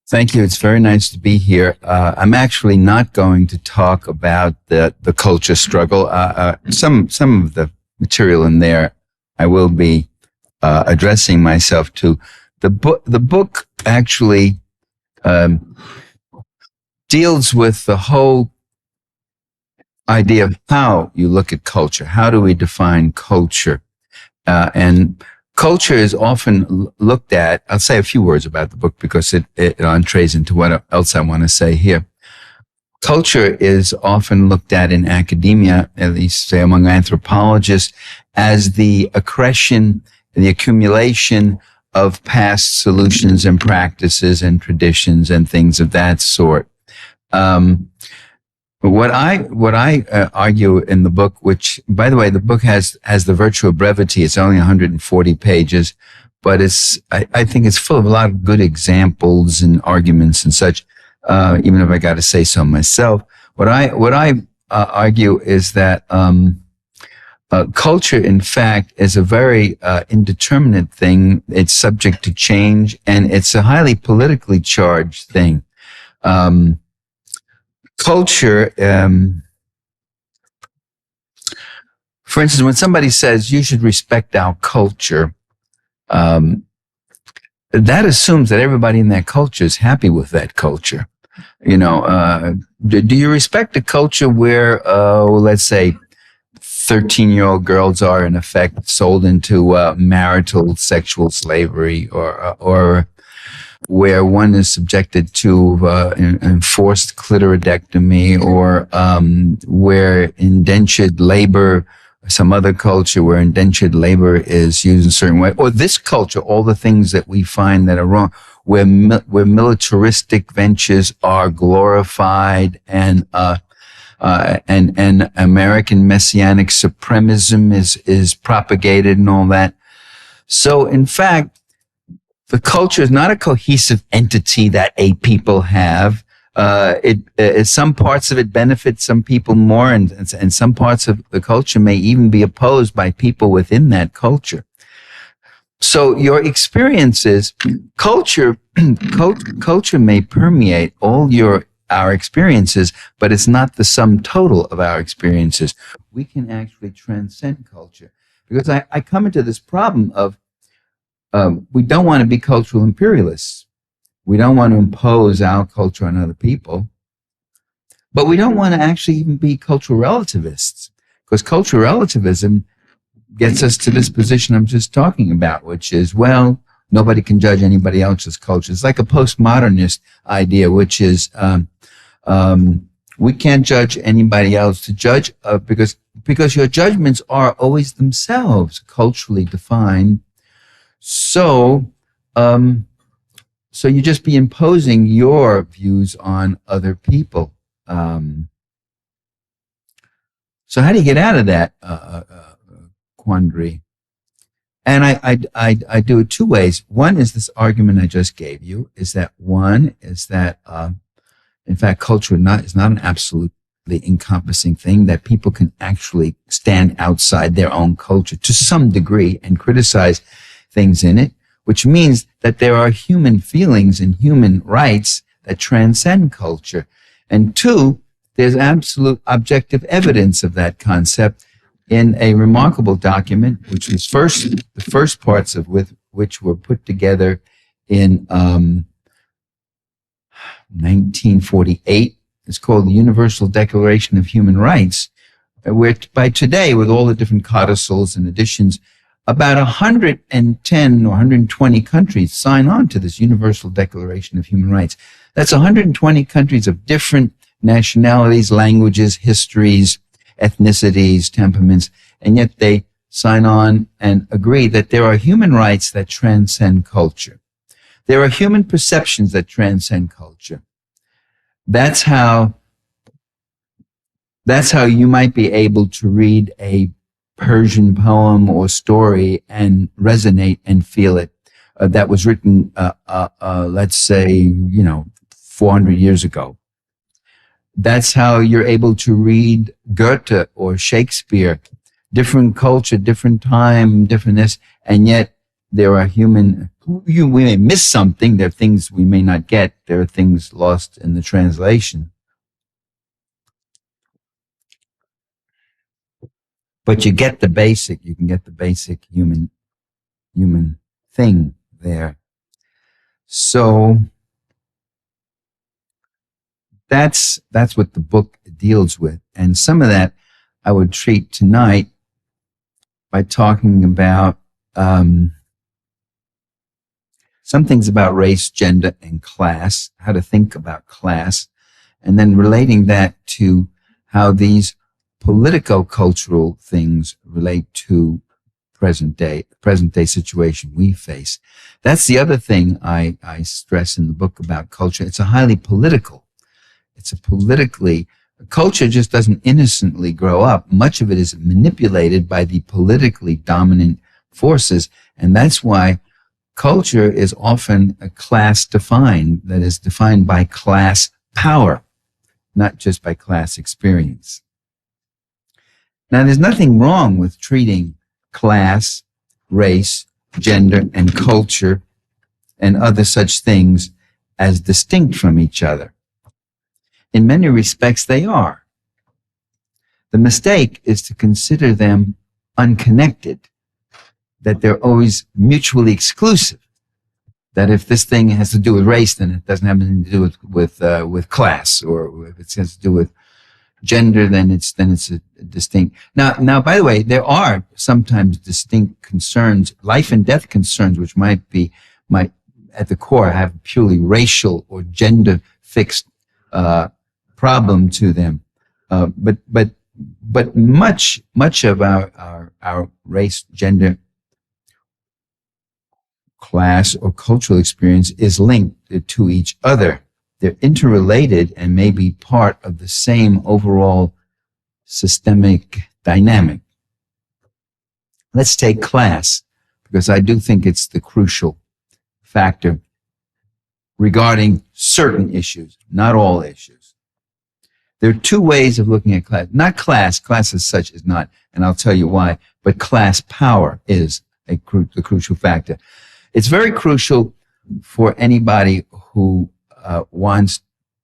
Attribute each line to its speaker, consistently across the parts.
Speaker 1: Thank you. It's very nice to be here. I'm actually not going to talk about the culture struggle. Some of the material in there, I will be addressing myself to. The book actually um, deals with the whole idea of how you look at culture. How do we define culture? And culture is often looked at. I'll say a few words about the book because it entrees into what else I want to say here. Culture is often looked at in academia, at least say among anthropologists, as the accretion, the accumulation of past solutions and practices and traditions and things of that sort. Um, what I argue in the book, which, by the way, the book has the virtue of brevity. It's only 140 pages, but I think it's full of a lot of good examples and arguments and such. Even if I got to say so myself, what I argue is that culture, in fact, is a very indeterminate thing. It's subject to change, and it's a highly politically charged thing. Culture, for instance, when somebody says you should respect our culture, um, that assumes that everybody in that culture is happy with that culture. Do you respect a culture where, let's say, 13-year-old girls are in effect sold into marital sexual slavery, or where one is subjected to enforced clitoridectomy, or where indentured labor, some other culture where indentured labor is used in a certain way, or this culture, all the things that we find that are wrong, where militaristic ventures are glorified, and American messianic supremacism is propagated and all that. So, in fact, the culture is not a cohesive entity that a people have. Some parts of it benefit some people more, and some parts of the culture may even be opposed by people within that culture. So your experiences, culture may permeate our experiences, but it's not the sum total of our experiences. We can actually transcend culture, because I come into this problem of we don't want to be cultural imperialists. We don't want to impose our culture on other people, but we don't want to actually even be cultural relativists, because cultural relativism gets us to this position I'm just talking about, which is, well, nobody can judge anybody else's culture. It's like a postmodernist idea, which is we can't judge anybody else. To judge because your judgments are always themselves culturally defined. So you just be imposing your views on other people. So how do you get out of that quandary? And I do it two ways. One is this argument I just gave you, is that in fact, culture is not an absolutely encompassing thing, that people can actually stand outside their own culture to some degree and criticize things in it, which means that there are human feelings and human rights that transcend culture. And two, there's absolute objective evidence of that concept in a remarkable document, which was the first parts of which were put together in 1948. It's called the Universal Declaration of Human Rights, where by today, with all the different codicils and additions, about 110 or 120 countries sign on to this Universal Declaration of Human Rights. That's 120 countries of different nationalities, languages, histories, ethnicities, temperaments, and yet they sign on and agree that there are human rights that transcend culture. There are human perceptions that transcend culture. That's how you might be able to read a Persian poem or story and resonate and feel it, that was written, let's say, 400 years ago. That's how you're able to read Goethe or Shakespeare, different culture, different time, different this, and yet there are we may miss something. There are things we may not get. There are things lost in the translation. But you can get the basic human thing there. So that's what the book deals with. And some of that I would treat tonight by talking about some things about race, gender, and class, how to think about class, and then relating that to how these politico-cultural things relate to present day situation we face. That's the other thing I stress in the book about culture. It's culture just doesn't innocently grow up. Much of it is manipulated by the politically dominant forces, and that's why culture is often a class defined, that is defined by class power, not just by class experience. Now, there's nothing wrong with treating class, race, gender, and culture and other such things as distinct from each other. In many respects, they are. The mistake is to consider them unconnected, that they're always mutually exclusive, that if this thing has to do with race, then it doesn't have anything to do with class, or if it has to do with gender, then it's a distinct. Now, by the way, there are sometimes distinct concerns, life and death concerns, which might at the core have purely racial or gender fixed problem to them. But much of our race, gender, class, or cultural experience is linked to each other. They're interrelated and may be part of the same overall systemic dynamic. Let's take class, because I do think it's the crucial factor regarding certain issues, not all issues. There are two ways of looking at class. Not class as such is not, and I'll tell you why, but class power is the crucial factor. It's very crucial for anybody who wants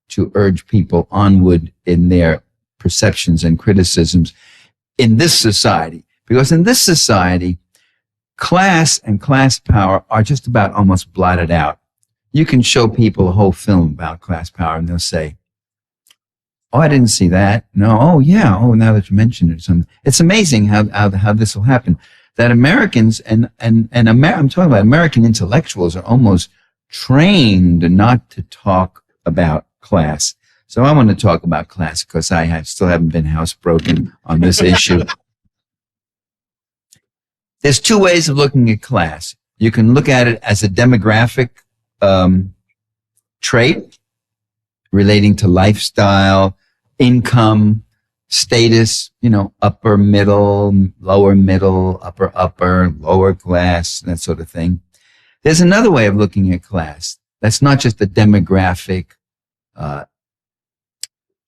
Speaker 1: to urge people onward in their perceptions and criticisms in this society. Because in this society, class and class power are just about almost blotted out. You can show people a whole film about class power and they'll say, "Oh, I didn't see that. No, oh yeah, oh, now that you mention it." It's amazing how this will happen. That Americans I'm talking about American intellectuals are almost trained not to talk about class. So I want to talk about class because I still haven't been housebroken on this issue. There's two ways of looking at class. You can look at it as a demographic trait relating to lifestyle, income, status, upper middle, lower middle, upper, lower class, that sort of thing. There's another way of looking at class. That's not just a demographic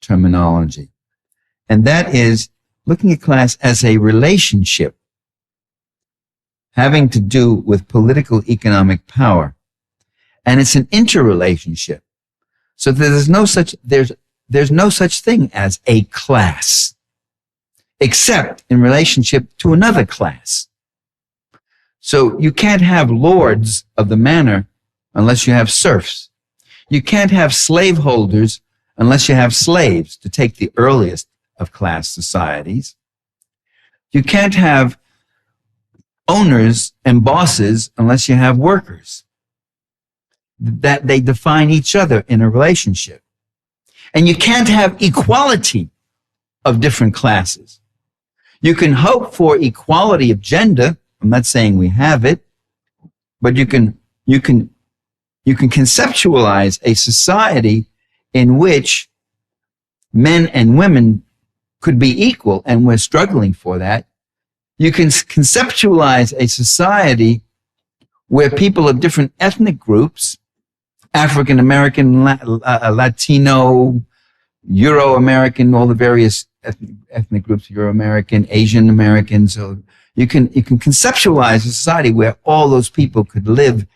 Speaker 1: terminology. And that is looking at class as a relationship having to do with political economic power. And it's an interrelationship. So there's no such thing as a class, except in relationship to another class. So you can't have lords of the manor unless you have serfs. You can't have slaveholders unless you have slaves, to take the earliest of class societies. You can't have owners and bosses unless you have workers. That they define each other in a relationship. And you can't have equality of different classes. You can hope for equality of gender. I'm not saying we have it, but you can conceptualize a society in which men and women could be equal, and we're struggling for that. You can conceptualize a society where people of different ethnic groups, African American, Latino, Euro American, all the various ethnic groups, Euro American, Asian American. So You can conceptualize a society where all those people could live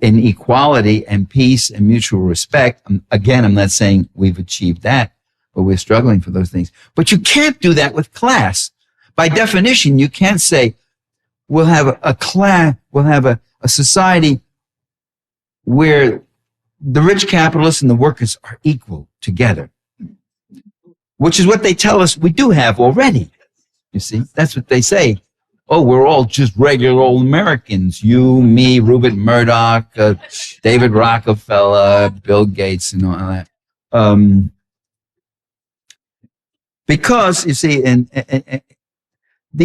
Speaker 1: in equality and peace and mutual respect. Again, I'm not saying we've achieved that, but we're struggling for those things. But you can't do that with class. By definition, you can't say we'll have a class, we'll have a society where the rich capitalists and the workers are equal together, which is what they tell us we do have already. You see, that's what they say. Oh, we're all just regular old Americans. You, me, Rupert Murdoch, David Rockefeller, Bill Gates, and all that. Because, you see, the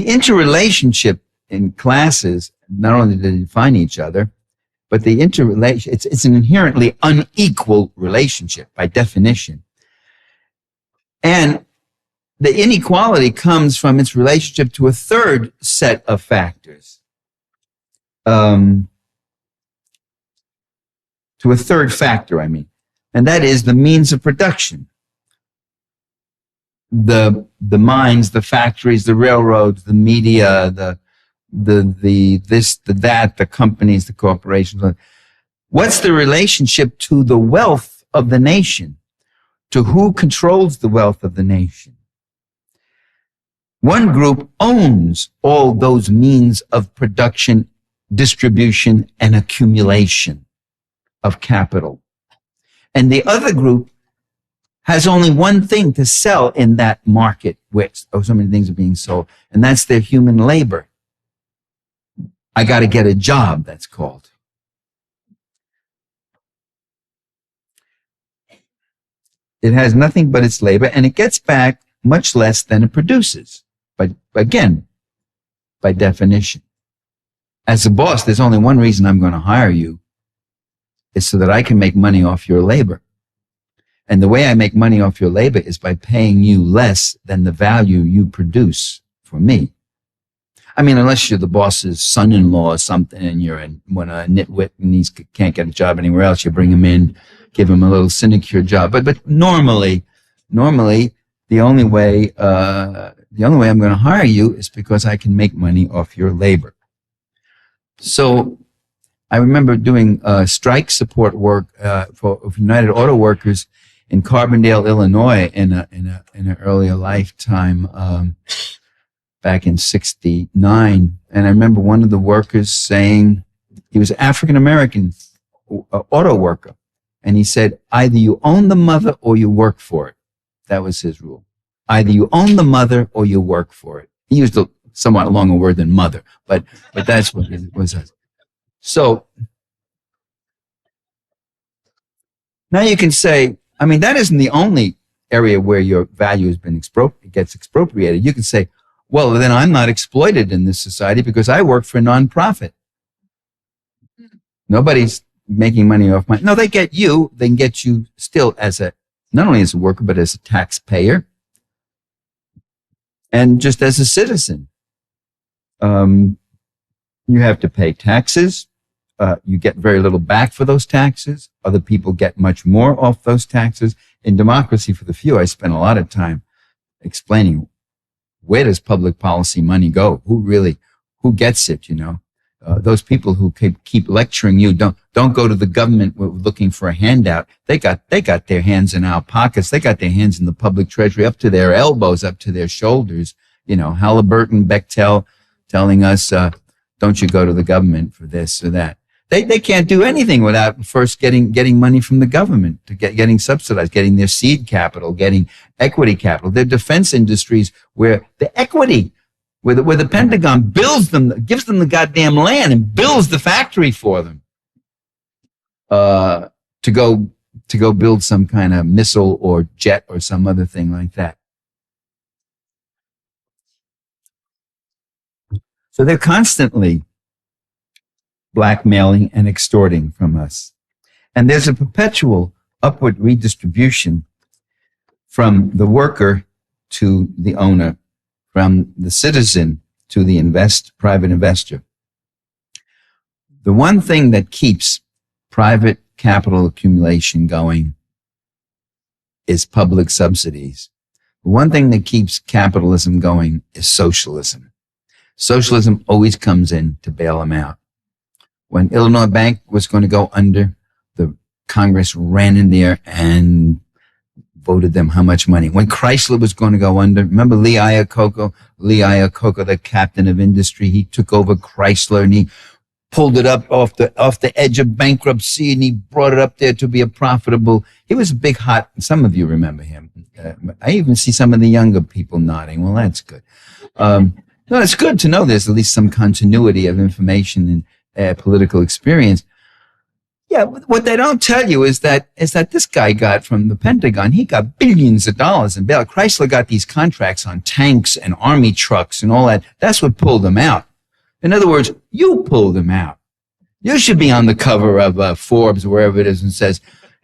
Speaker 1: interrelationship in classes, not only do they define each other, but the interrelation, it's an inherently unequal relationship by definition. And the inequality comes from its relationship to a third set of factors. To a third factor, I mean. And that is the means of production. The mines, the factories, the railroads, the media, the this, the that, the companies, the corporations. What's the relationship to the wealth of the nation? To who controls the wealth of the nation? One group owns all those means of production, distribution, and accumulation of capital. And the other group has only one thing to sell in that market where so many things are being sold, and that's their human labor. I got to get a job, that's called. It has nothing but its labor, and it gets back much less than it produces. But again, by definition. As a boss, there's only one reason I'm going to hire you. It's so that I can make money off your labor. And the way I make money off your labor is by paying you less than the value you produce for me. I mean, unless you're the boss's son-in-law or something, and you're a nitwit and he can't get a job anywhere else, you bring him in, give him a little sinecure job. But normally, the only way I'm going to hire you is because I can make money off your labor. So I remember doing strike support work for United Auto Workers in Carbondale, Illinois, in an earlier lifetime, back in '69. And I remember one of the workers saying, he was an African American auto worker, and he said, either you own the mother or you work for it. That was his rule. Either you own the mother or you work for it. He used a somewhat longer word than mother, but that's what it was. So now you can say, I mean, that isn't the only area where your value has been gets expropriated. You can say, well, then I'm not exploited in this society because I work for a nonprofit. Nobody's making money off no, they get you. They can get you still not only as a worker, but as a taxpayer and just as a citizen. You have to pay taxes. You get very little back for those taxes. Other people get much more off those taxes. In Democracy for the Few, I spent a lot of time explaining where does public policy money go? Who gets it, you know? Those people who keep lecturing you don't go to the government looking for a handout. They got their hands in our pockets. They got their hands in the public treasury up to their elbows, up to their shoulders. You know, Halliburton, Bechtel telling us, don't you go to the government for this or that. They can't do anything without first getting money from the government, getting subsidized, getting their seed capital, getting equity capital. Their defense industries where the equity, where the Pentagon builds them, gives them the goddamn land and builds the factory for them, to go build some kind of missile or jet or some other thing like that. So they're constantly blackmailing and extorting from us. And there's a perpetual upward redistribution from the worker to the owner, from the citizen to the private investor. The one thing that keeps private capital accumulation going is public subsidies. The one thing that keeps capitalism going is socialism. Socialism always comes in to bail them out. When Illinois Bank was going to go under, the Congress ran in there and voted them how much money. When Chrysler was going to go under, remember Lee Iacocca, the captain of industry, he took over Chrysler and he pulled it up off the edge of bankruptcy and he brought it up there to be a profitable. He was a big hot, some of you remember him. I even see some of the younger people nodding. Well, that's good. No, it's good to know there's at least some continuity of information and political experience. Yeah, what they don't tell you is that this guy got from the Pentagon, he got billions of dollars in bail. Chrysler got these contracts on tanks and army trucks and all that. That's what pulled them out. In other words, you pulled them out. You should be on the cover of Forbes, wherever it is, and says,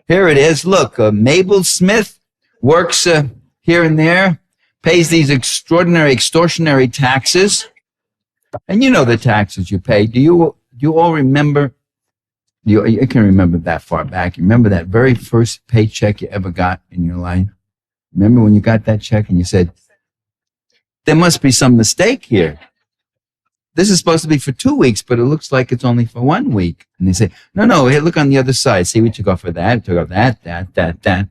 Speaker 1: here it is. Look, Mabel Smith works here and there, pays these extortionary taxes. And you know the taxes you pay. Do you all remember? You can remember that far back. You remember that very first paycheck you ever got in your life? Remember when you got that check and you said, there must be some mistake here. This is supposed to be for 2 weeks, but it looks like it's only for 1 week. And they say, no, here, look on the other side. See what you got for that. You took off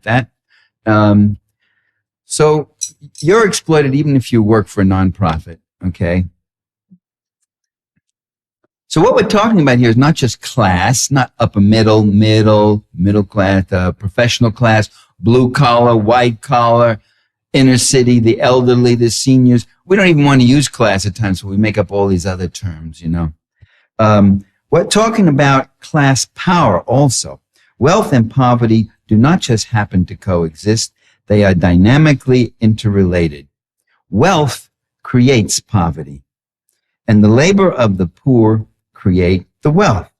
Speaker 1: that. So you're exploited even if you work for a nonprofit, okay? So what we're talking about here is not just class, not upper middle class, professional class, blue collar, white collar, inner city, the elderly, the seniors. We don't even want to use class at times, so we make up all these other terms, you know. We're talking about class power also. Wealth and poverty do not just happen to coexist. They are dynamically interrelated. Wealth creates poverty, and the labor of the poor create the wealth.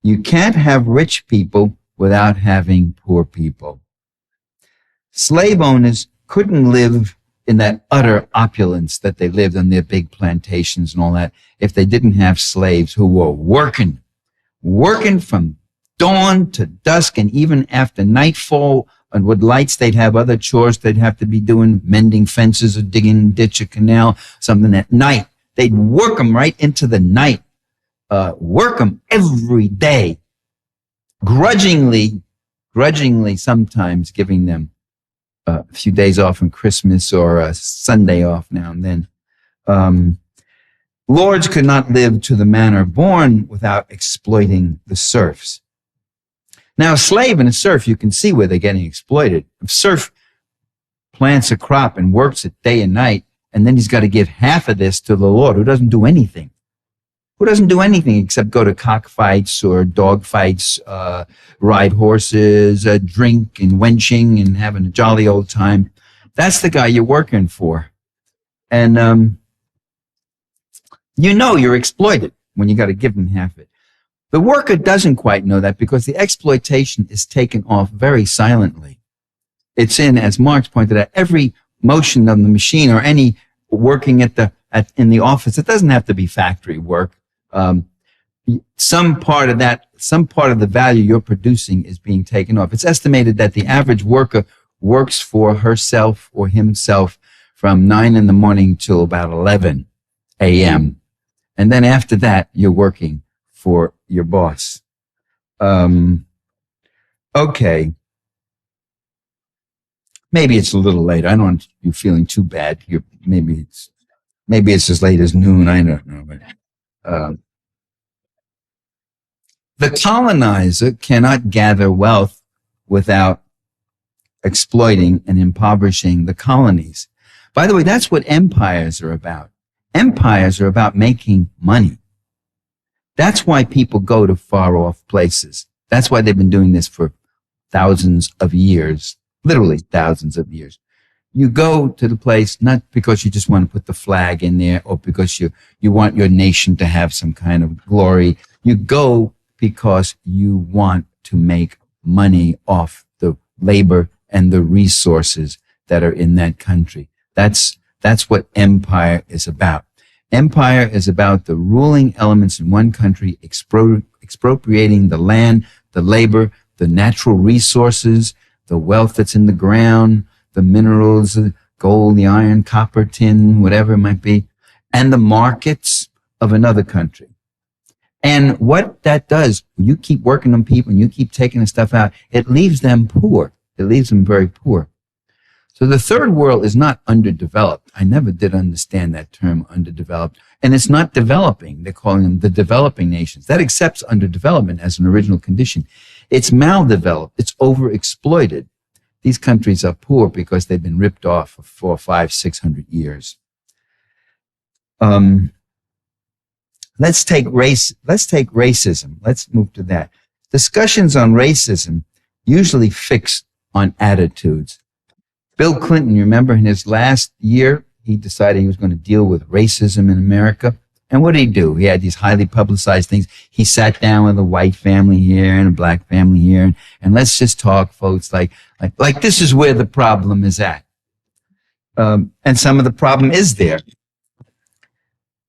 Speaker 1: You can't have rich people without having poor people. Slave owners couldn't live in that utter opulence that they lived on their big plantations and all that if they didn't have slaves who were working from dawn to dusk, and even after nightfall and with lights, they'd have other chores they'd have to be doing, mending fences or digging a ditch, a canal, something at night. They'd work them right into the night, work them every day, grudgingly sometimes giving them a few days off on Christmas or a Sunday off now and then. Lords could not live to the manner born without exploiting the serfs. Now, a slave and a serf, you can see where they're getting exploited. If serf plants a crop and works it day and night, and then he's got to give half of this to the lord who doesn't do anything. Who doesn't do anything except go to cockfights or dog fights, ride horses, drink and wenching and having a jolly old time. That's the guy you're working for. And you know you're exploited when you got to give him half of it. The worker doesn't quite know that because the exploitation is taken off very silently. It's in, as Marx pointed out, every motion of the machine or any working in the office. It doesn't have to be factory work. Some part of the value you're producing is being taken off. It's estimated that the average worker works for herself or himself from 9 in the morning till about 11 a.m. And then after that, you're working for your boss. Okay. Maybe it's a little late. I don't want you feeling too bad. Maybe it's as late as noon. I don't know. But, the colonizer cannot gather wealth without exploiting and impoverishing the colonies. By the way, that's what empires are about. Empires are about making money. That's why people go to far off places. That's why they've been doing this for thousands of years, literally thousands of years. You go to the place not because you just want to put the flag in there or because you want your nation to have some kind of glory. You go because you want to make money off the labor and the resources that are in that country. That's what empire is about. Empire is about the ruling elements in one country expropriating the land, the labor, the natural resources, the wealth that's in the ground, the minerals, the gold, the iron, copper, tin, whatever it might be, and the markets of another country. And what that does, when you keep working on people and you keep taking the stuff out, it leaves them poor. It leaves them very poor. So the third world is not underdeveloped. I never did understand that term, underdeveloped. And it's not developing. They're calling them the developing nations. That accepts underdevelopment as an original condition. It's maldeveloped. It's overexploited. These countries are poor because they've been ripped off for 400, 500, 600 years. Let's take racism. Let's move to that. Discussions on racism usually fix on attitudes. Bill Clinton, you remember in his last year, he decided he was going to deal with racism in America. And what did he do? He had these highly publicized things. He sat down with a white family here and a black family here. And let's just talk, folks, like this is where the problem is at. And some of the problem is there.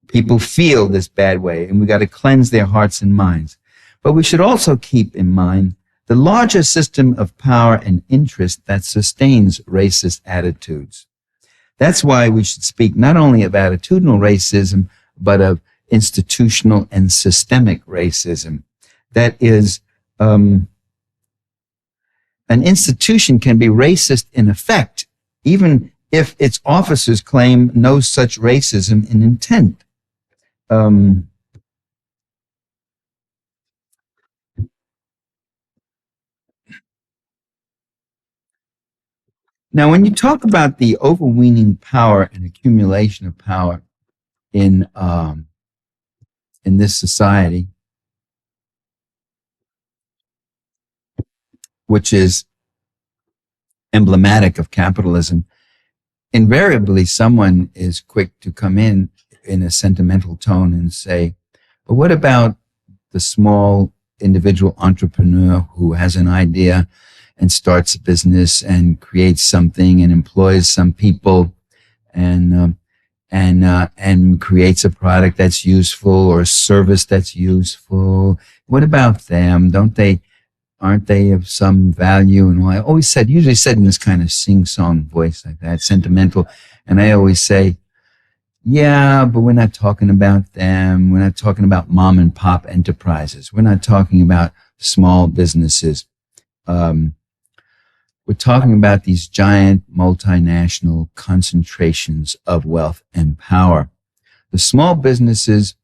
Speaker 1: People feel this bad way, and we got to cleanse their hearts and minds. But we should also keep in mind the larger system of power and interest that sustains racist attitudes. That's why we should speak not only of attitudinal racism, but of institutional and systemic racism. That is, an institution can be racist in effect, even if its officers claim no such racism in intent. Now, when you talk about the overweening power and accumulation of power in this society, which is emblematic of capitalism, invariably someone is quick to come in a sentimental tone and say, but what about the small individual entrepreneur who has an idea and starts a business and creates something and employs some people and creates a product that's useful or a service that's useful? What about them? Aren't they of some value? And I always said, usually said in this kind of sing-song voice like that, sentimental. And I always say, yeah, but we're not talking about them. We're not talking about mom and pop enterprises. We're not talking about small businesses. We're talking about these giant multinational concentrations of wealth and power. The small businesses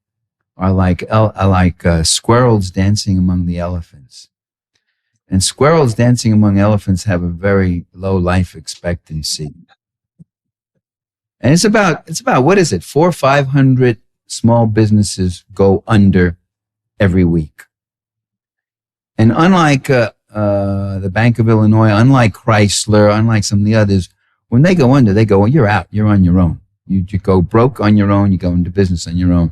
Speaker 1: are like squirrels dancing among the elephants. And squirrels dancing among elephants have a very low life expectancy. And it's about what is it? 400 or 500 small businesses go under every week. And unlike the Bank of Illinois, unlike Chrysler, unlike some of the others, when they go under, you're out. You're on your own. You go broke on your own. You go into business on your own.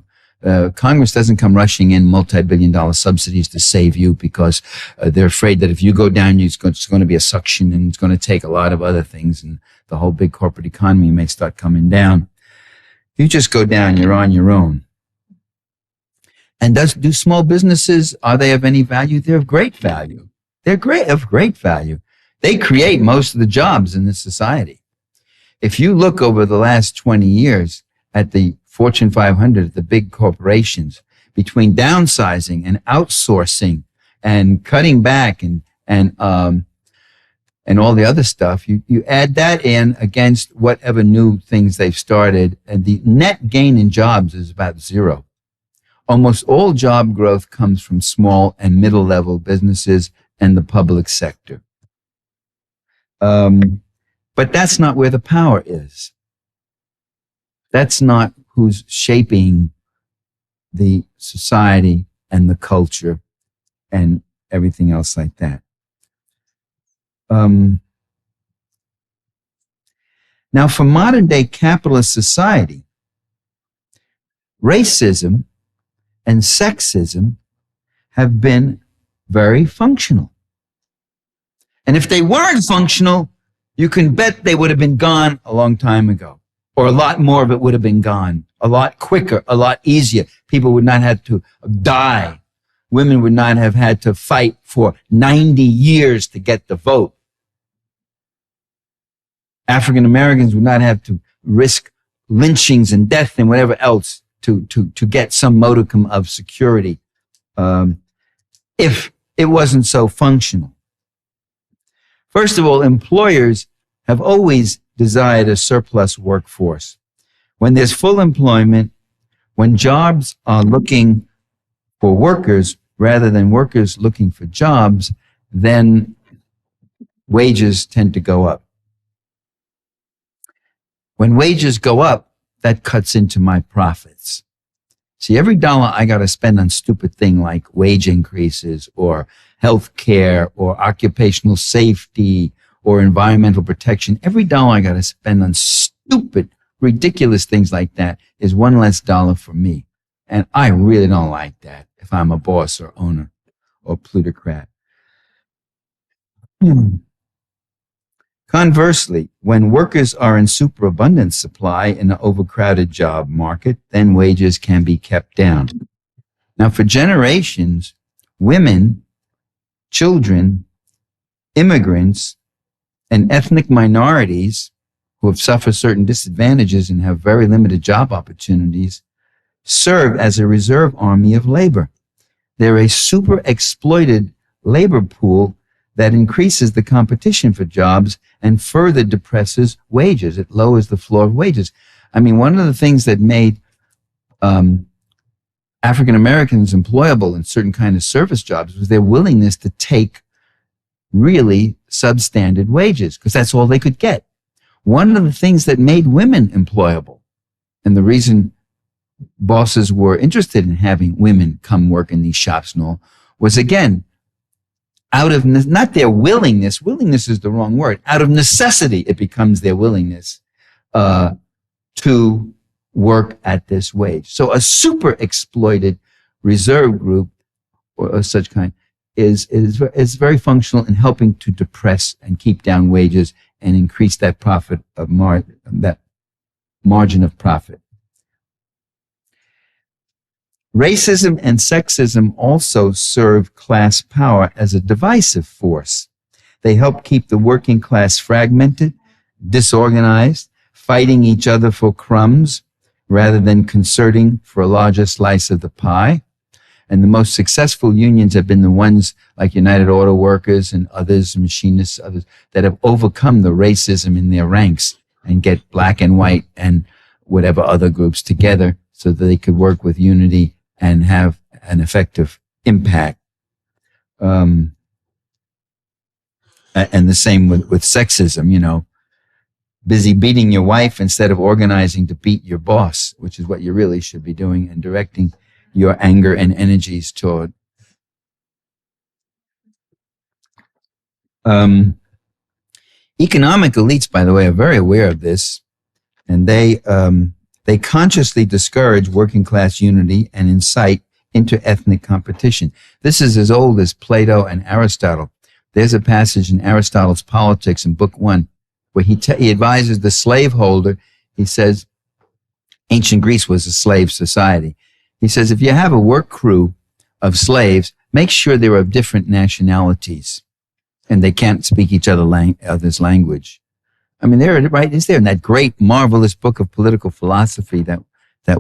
Speaker 1: Congress doesn't come rushing in multi-billion-dollar subsidies to save you because they're afraid that if you go down, it's going to be a suction and it's going to take a lot of other things and the whole big corporate economy may start coming down. You just go down, you're on your own. And do small businesses, are they of any value? They're of great value. They're of great value. They create most of the jobs in this society. If you look over the last 20 years at the Fortune 500, the big corporations, between downsizing and outsourcing and cutting back and all the other stuff, you add that in against whatever new things they've started, and the net gain in jobs is about zero. Almost all job growth comes from small and middle level businesses and the public sector. But that's not where the power is. That's not who's shaping the society and the culture and everything else like that. Now, for modern day capitalist society, racism and sexism have been very functional. And if they weren't functional, you can bet they would have been gone a long time ago, or a lot more of it would have been gone a lot quicker, a lot easier. People would not have to die. Women would not have had to fight for 90 years to get the vote. African Americans would not have to risk lynchings and death and whatever else to get some modicum of security, um, if it wasn't so functional. First of all, employers have always desired a surplus workforce. When there's full employment, when jobs are looking for workers rather than workers looking for jobs, then wages tend to go up. When wages go up, that cuts into my profits. See, every dollar I got to spend on stupid thing like wage increases or health care or occupational safety or environmental protection, every dollar I got to spend on stupid, ridiculous things like that is one less dollar for me. And I really don't like that if I'm a boss or owner or plutocrat. Conversely, when workers are in superabundant supply in an overcrowded job market, then wages can be kept down. Now, for generations, women, children, immigrants, and ethnic minorities who have suffered certain disadvantages and have very limited job opportunities serve as a reserve army of labor. They're a super exploited labor pool that increases the competition for jobs and further depresses wages. It lowers the floor of wages. I mean, one of the things that made African Americans employable in certain kind of service jobs was their willingness to take really substandard wages because that's all they could get. One of the things that made women employable and the reason bosses were interested in having women come work in these shops and all was, again, out of not their willingness is the wrong word, out of necessity it becomes their willingness to work at this wage. So a super exploited reserve group or such kind is very functional in helping to depress and keep down wages and increase that profit of that margin of profit. Racism and sexism also serve class power as a divisive force. They help keep the working class fragmented, disorganized, fighting each other for crumbs rather than concerting for a larger slice of the pie. And the most successful unions have been the ones like United Auto Workers and others, machinists, others, that have overcome the racism in their ranks and get black and white and whatever other groups together so that they could work with unity and have an effective impact. And the same with sexism, you know, busy beating your wife instead of organizing to beat your boss, which is what you really should be doing, and directing your anger and energies toward. Economic elites, by the way, are very aware of this, and they consciously discourage working class unity and incite inter-ethnic competition. This is as old as Plato and Aristotle. There's a passage in Aristotle's Politics in Book 1 where he advises the slaveholder. He says, ancient Greece was a slave society. He says, if you have a work crew of slaves, make sure they're of different nationalities and they can't speak each other's language. I mean, there, right? Is there in that great, marvelous book of political philosophy that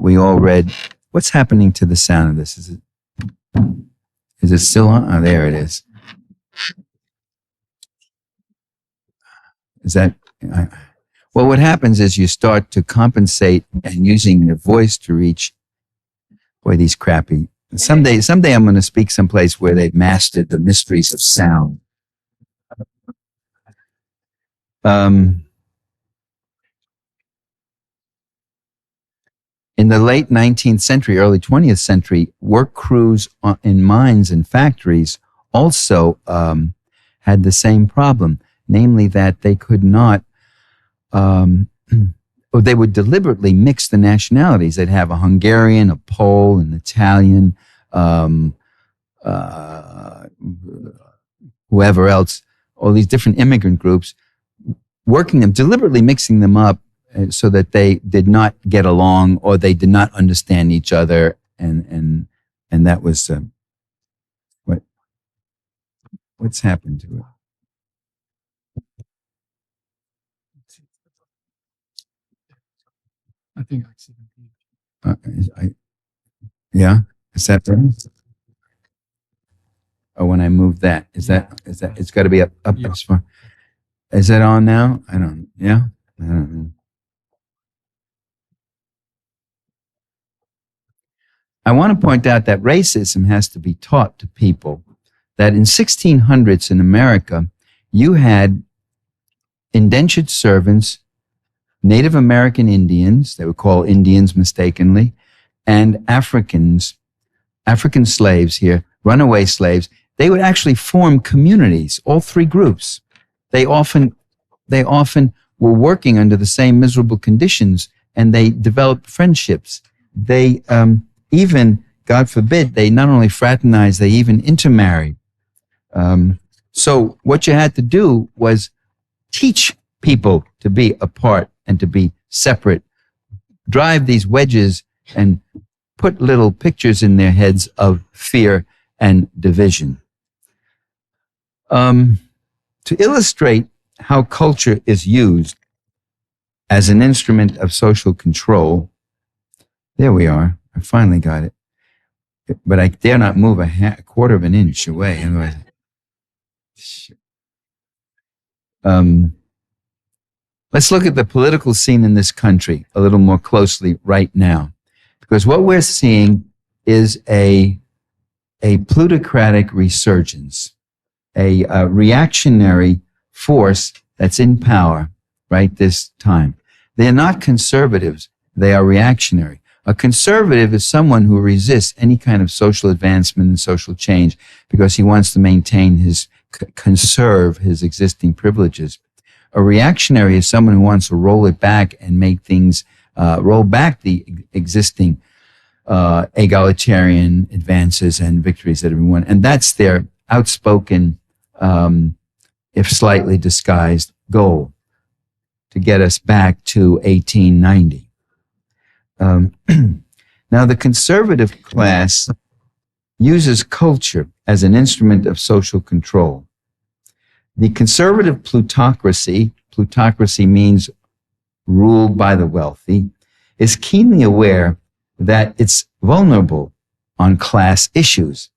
Speaker 1: we all read? What's happening to the sound of this? Is it still on? Oh, there it is. Is that? Well, what happens is you start to compensate and using your voice to reach. Boy, these crappy. Someday I'm going to speak someplace where they've mastered the mysteries of sound. In the late 19th century, early 20th century, work crews in mines and factories also had the same problem, namely that they could not, or they would deliberately mix the nationalities. They'd have a Hungarian, a Pole, an Italian, whoever else, all these different immigrant groups, working them, deliberately mixing them up so that they did not get along or they did not understand each other. And that was what's happened to it. Uh, is, I, yeah, is that right? Oh, when I move that, is that, it's got to be up as far. Is it on now? I don't, yeah? I don't know. I want to point out that racism has to be taught to people that in 1600s in America, you had indentured servants, Native American Indians, they were called Indians mistakenly, and African slaves here, runaway slaves. They would actually form communities, all three groups. They often were working under the same miserable conditions, and they developed friendships. They even, God forbid, they not only fraternized, they even intermarried. So what you had to do was teach people to be apart and to be separate, drive these wedges and put little pictures in their heads of fear and division. To illustrate how culture is used as an instrument of social control, there we are. I finally got it. But I dare not move a quarter of an inch away. Let's look at the political scene in this country a little more closely right now. Because what we're seeing is a plutocratic resurgence, a reactionary force that's in power right this time. They're not conservatives. They are reactionary. A conservative is someone who resists any kind of social advancement and social change because he wants to maintain conserve his existing privileges. A reactionary is someone who wants to roll it back and make things, roll back the existing egalitarian advances and victories that everyone, and that's their outspoken, if slightly disguised, goal to get us back to 1890. Now, the conservative class uses culture as an instrument of social control. The conservative plutocracy means ruled by the wealthy, is keenly aware that it's vulnerable on class issues.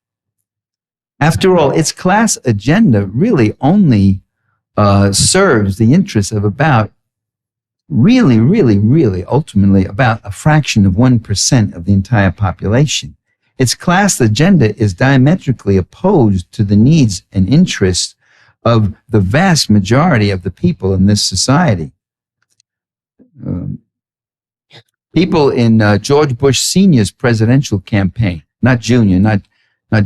Speaker 1: After all, its class agenda really only serves the interests of about really, ultimately about a fraction of 1% of the entire population. Its class agenda is diametrically opposed to the needs and interests of the vast majority of the people in this society. People in George Bush Sr.'s presidential campaign, not Jr., not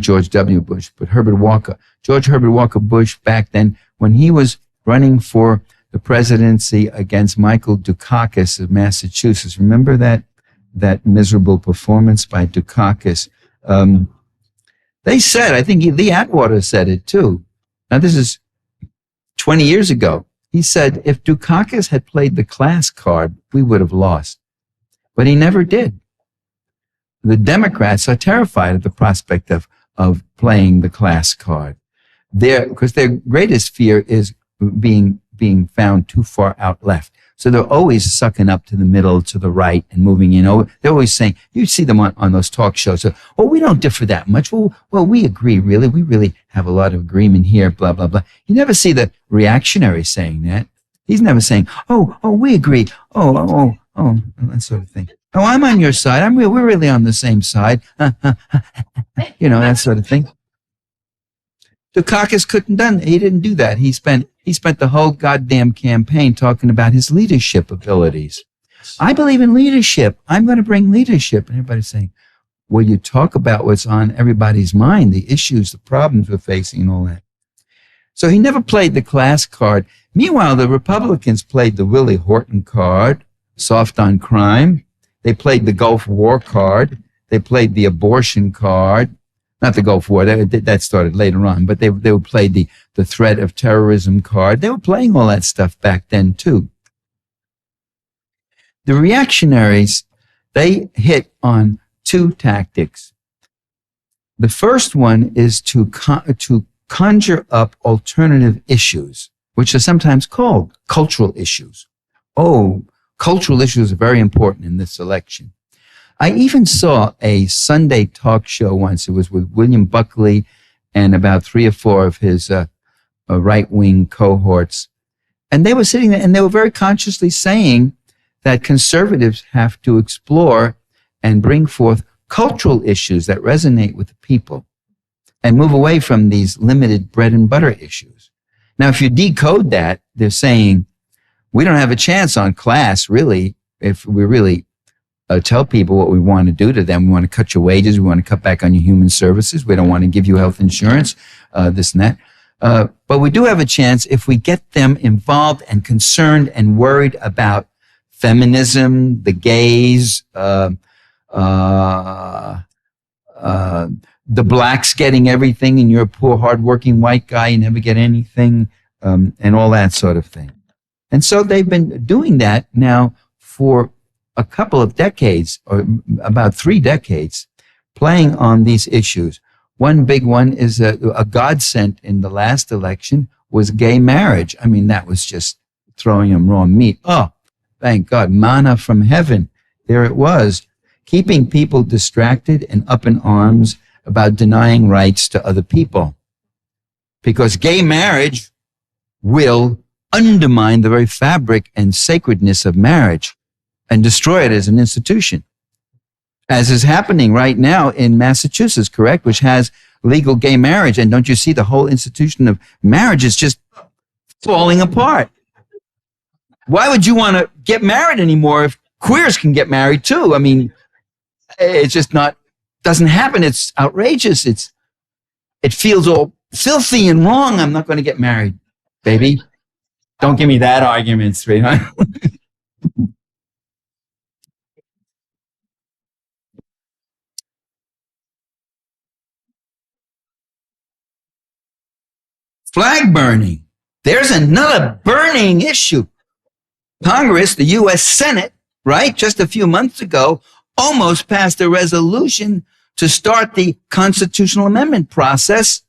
Speaker 1: George W. Bush, but Herbert Walker. George Herbert Walker Bush back then, when he was running for the presidency against Michael Dukakis of Massachusetts. Remember that miserable performance by Dukakis? They said, I think Lee Atwater said it too. Now this is 20 years ago. He said, if Dukakis had played the class card, we would have lost. But he never did. The Democrats are terrified at the prospect of playing the class card. Because their greatest fear is being found too far out left. So they're always sucking up to the middle, to the right, and moving in. They're always saying, you see them on those talk shows, oh, we don't differ that much. Well, we agree, really. We really have a lot of agreement here, blah, blah, blah. You never see the reactionary saying that. He's never saying, oh, we agree. Oh, that sort of thing. Oh, I'm on your side. We're really on the same side. You know, that sort of thing. Dukakis he didn't do that. He spent the whole goddamn campaign talking about his leadership abilities. I believe in leadership. I'm going to bring leadership. And everybody's saying, well, you talk about what's on everybody's mind, the issues, the problems we're facing and all that. So he never played the class card. Meanwhile, the Republicans played the Willie Horton card, soft on crime. They played the Gulf War card. They played the abortion card. Not the Gulf War, that started later on, but they would play the threat of terrorism card. They were playing all that stuff back then too. The reactionaries, they hit on two tactics. The first one is to conjure up alternative issues, which are sometimes called cultural issues. Oh, cultural issues are very important in this election. I even saw a Sunday talk show once. It was with William Buckley and about 3 or 4 of his right-wing cohorts. And they were sitting there and they were very consciously saying that conservatives have to explore and bring forth cultural issues that resonate with the people and move away from these limited bread and butter issues. Now, if you decode that, they're saying we don't have a chance on class, really, if we really tell people what we want to do to them. We want to cut your wages. We want to cut back on your human services. We don't want to give you health insurance, this and that. But we do have a chance if we get them involved and concerned and worried about feminism, the gays, the blacks getting everything, and you're a poor, hardworking white guy, you never get anything, and all that sort of thing. And so they've been doing that now for a couple of decades, or about 3 decades, playing on these issues. One big one is a godsend in the last election was gay marriage. I mean, that was just throwing them raw meat. Oh, thank God, manna from heaven. There it was, keeping people distracted and up in arms about denying rights to other people. Because gay marriage will undermine the very fabric and sacredness of marriage and destroy it as an institution, as is happening right now in Massachusetts, correct, which has legal gay marriage. And don't you see the whole institution of marriage is just falling apart? Why would you want to get married anymore if queers can get married too? I mean, it's just doesn't happen. It's outrageous. It feels all filthy and wrong. I'm not going to get married, baby. Don't give me that argument, sweetheart. Flag burning. There's another burning issue. Congress, the U.S. Senate, right, just a few months ago, almost passed a resolution to start the constitutional amendment process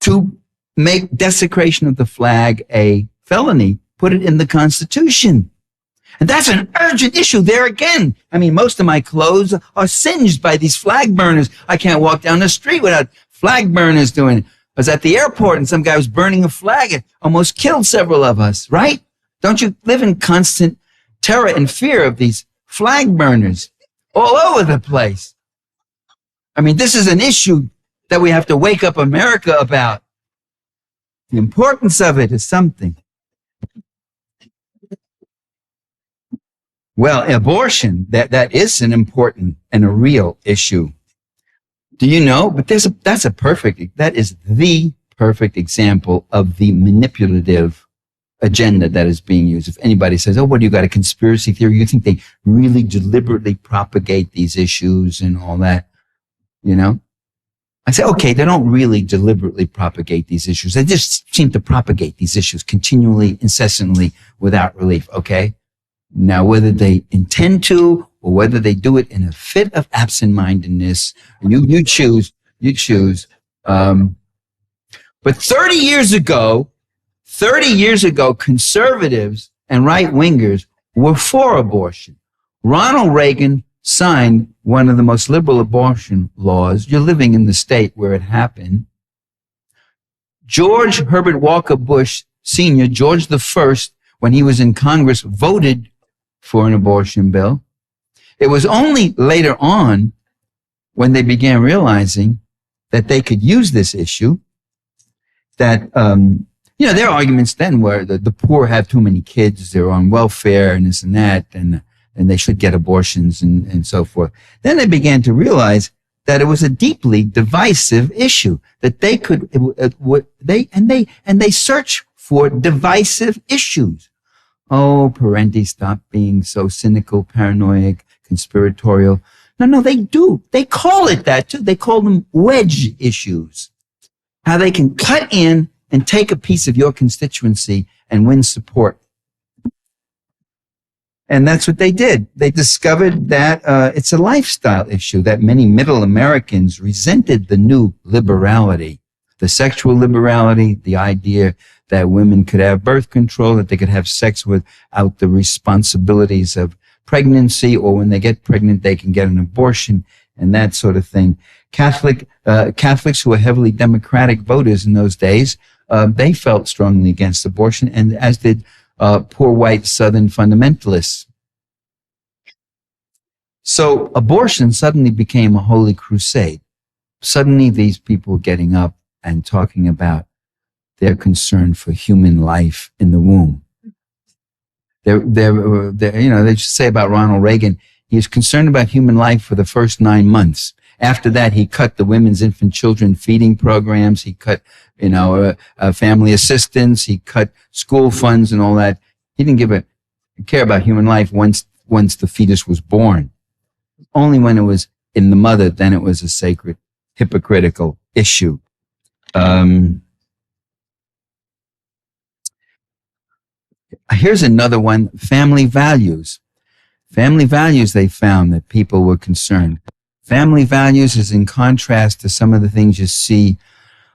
Speaker 1: to make desecration of the flag a felony, put it in the Constitution. And that's an urgent issue there again. I mean, most of my clothes are singed by these flag burners. I can't walk down the street without flag burners doing it. I was at the airport and some guy was burning a flag. It almost killed several of us, right? Don't you live in constant terror and fear of these flag burners all over the place? I mean, this is an issue that we have to wake up America about. The importance of it is something. Well, abortion, that is an important and a real issue. Do you know? But that is the perfect example of the manipulative agenda that is being used. If anybody says, oh, what do you got, a conspiracy theory? You think they really deliberately propagate these issues and all that, you know? I say, okay, they don't really deliberately propagate these issues. They just seem to propagate these issues continually, incessantly, without relief, okay? Now, whether they intend to or whether they do it in a fit of absent-mindedness, you choose. But 30 years ago, conservatives and right-wingers were for abortion. Ronald Reagan signed one of the most liberal abortion laws. You're living in the state where it happened. George Herbert Walker Bush Sr., George the First, when he was in Congress, voted for an abortion bill. It was only later on when they began realizing that they could use this issue, that, their arguments then were that the poor have too many kids, they're on welfare and this and that, and they should get abortions and so forth. Then they began to realize that it was a deeply divisive issue, that they could, they search for divisive issues. Oh, Parenti, stop being so cynical, paranoid, conspiratorial. No, they do. They call it that too. They call them wedge issues. How they can cut in and take a piece of your constituency and win support. And that's what they did. They discovered that it's a lifestyle issue, that many middle Americans resented the new liberality, the sexual liberality, the idea that women could have birth control, that they could have sex without the responsibilities of pregnancy, or when they get pregnant, they can get an abortion and that sort of thing. Catholics who were heavily Democratic voters in those days, they felt strongly against abortion, and as did poor white Southern fundamentalists. So abortion suddenly became a holy crusade. Suddenly these people were getting up and talking about their concern for human life in the womb. They just say about Ronald Reagan, he was concerned about human life for the first 9 months. After that, he cut the women's infant children feeding programs. He cut, family assistance. He cut school funds and all that. He didn't care about human life once the fetus was born. Only when it was in the mother, then it was a sacred, hypocritical issue. Here's another one, family values. Family values, they found that people were concerned. Family values is in contrast to some of the things you see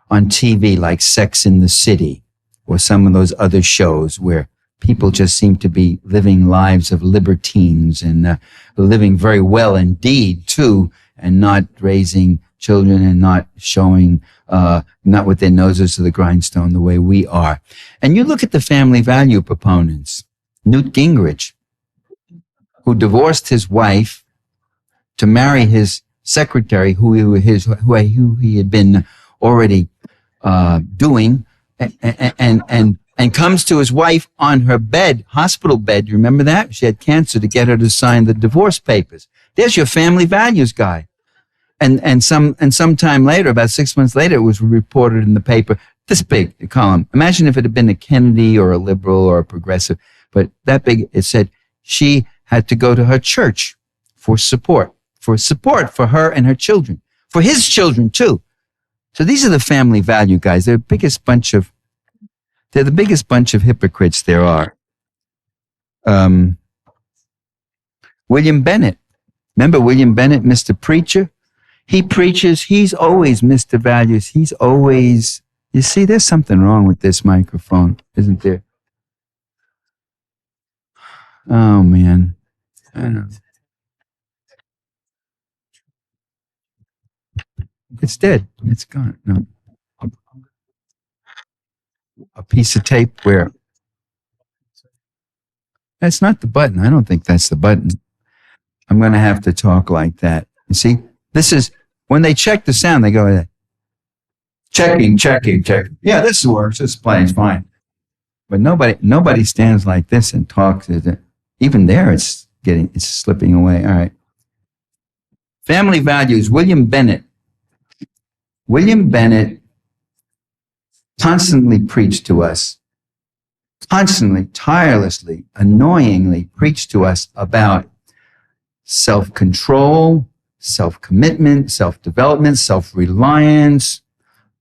Speaker 1: on TV, like Sex in the City, or some of those other shows where people just seem to be living lives of libertines and living very well indeed, too, and not raising children and not showing, not with their noses to the grindstone the way we are. And you look at the family value proponents, Newt Gingrich, who divorced his wife to marry his secretary, who he had been already doing, and comes to his wife on her bed, hospital bed. You remember that? She had cancer, to get her to sign the divorce papers. There's your family values guy. And some time later, about 6 months later, it was reported in the paper, this big, the column. Imagine if it had been a Kennedy or a liberal or a progressive, but that big, it said she had to go to her church for support for her and her children, for his children too. So these are the family value guys. They're the biggest bunch of hypocrites there are. William Bennett. Remember William Bennett, Mr. Preacher? He preaches. He's always Mr. Values. He's always, you see, there's something wrong with this microphone, isn't there? Oh, man. I don't know. It's dead. It's gone. No. A piece of tape where? That's not the button. I don't think that's the button. I'm going to have to talk like that. You see, this is, when they check the sound, they go, checking. Yeah, this works. This plays fine. But nobody stands like this and talks. Even there, it's slipping away. All right. Family values, William Bennett. William Bennett constantly preached to us, constantly, tirelessly, annoyingly preached to us about self-control, self-commitment, self-development, self-reliance,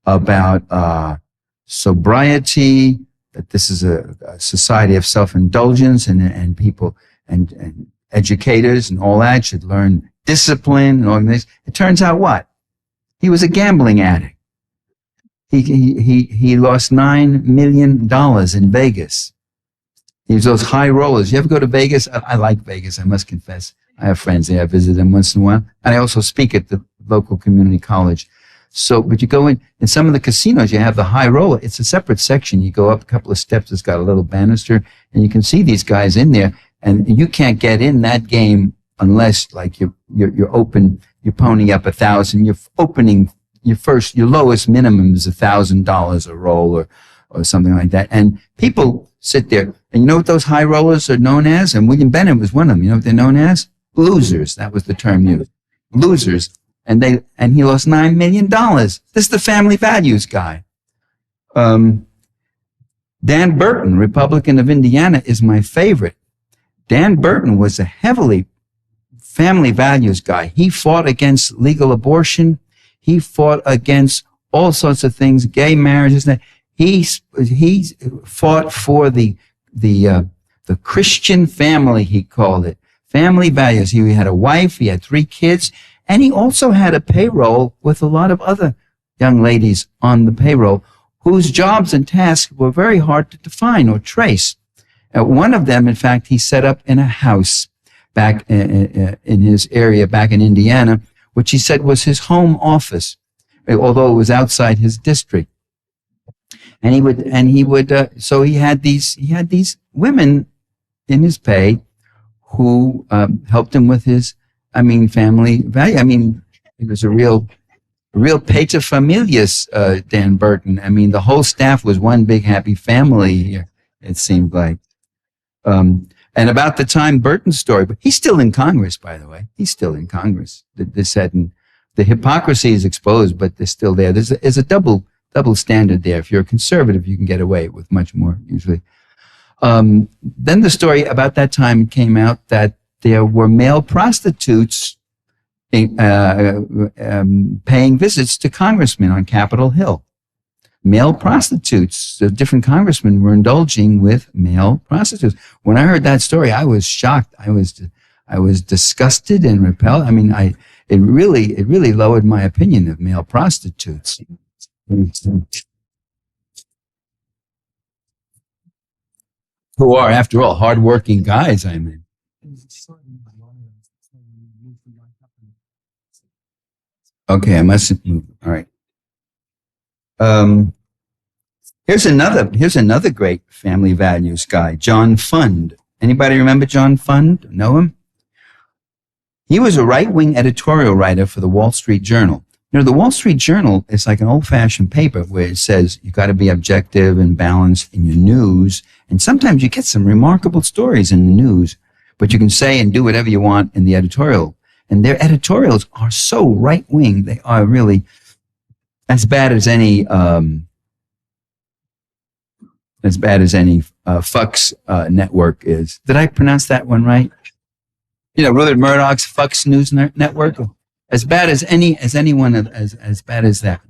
Speaker 1: about sobriety, that this is a society of self-indulgence, and people and educators and all that should learn discipline and all this. It turns out what? He was a gambling addict. He lost $9 million in Vegas. He was those high rollers. You ever go to Vegas? I like Vegas, I must confess. I have friends there. I visit them once in a while. And I also speak at the local community college. So, but you go in some of the casinos, you have the high roller. It's a separate section. You go up a couple of steps. It's got a little banister, and you can see these guys in there. And you can't get in that game unless, like, you're open, you're ponying up $1,000. You're opening your lowest minimum is $1,000 a roll or something like that. And people sit there, and you know what those high rollers are known as? And William Bennett was one of them. You know what they're known as? Losers. That was the term used. Losers. And he lost $9 million. This is the family values guy. Dan Burton, Republican of Indiana, is my favorite. Dan Burton was a heavily family values guy. He fought against legal abortion. He fought against all sorts of things, gay marriages. He fought for the Christian family, he called it. Family values. He had a wife. He had 3 kids. And he also had a payroll with a lot of other young ladies on the payroll whose jobs and tasks were very hard to define or trace. One of them, in fact, he set up in a house back in his area back in Indiana, which he said was his home office, although it was outside his district. And so he had these women in his pay who helped him with his, family value. It was a real paterfamilias, Dan Burton. The whole staff was one big happy family here, it seemed like. And about the time Burton's story, but he's still in Congress, by the way. He's still in Congress. The hypocrisy is exposed, but they're still there. There's a double standard there. If you're a conservative, you can get away with much more usually. Then the story about that time came out that there were male prostitutes paying visits to congressmen on Capitol Hill. Male prostitutes, the different congressmen were indulging with male prostitutes. When I heard that story, I was shocked. I was disgusted and repelled. It really lowered my opinion of male prostitutes. Who are, after all, hardworking guys, Okay, I mustn't move. All right. Here's another great family values guy, John Fund. Anybody remember John Fund? Know him? He was a right-wing editorial writer for the Wall Street Journal. The Wall Street Journal is like an old-fashioned paper where it says you got to be objective and balanced in your news. And sometimes you get some remarkable stories in the news, but you can say and do whatever you want in the editorial. And their editorials are so right-wing. They are really as bad as any Fox network is. Did I pronounce that one right? Rupert Murdoch's Fox News Network. As bad as anyone, as bad as that.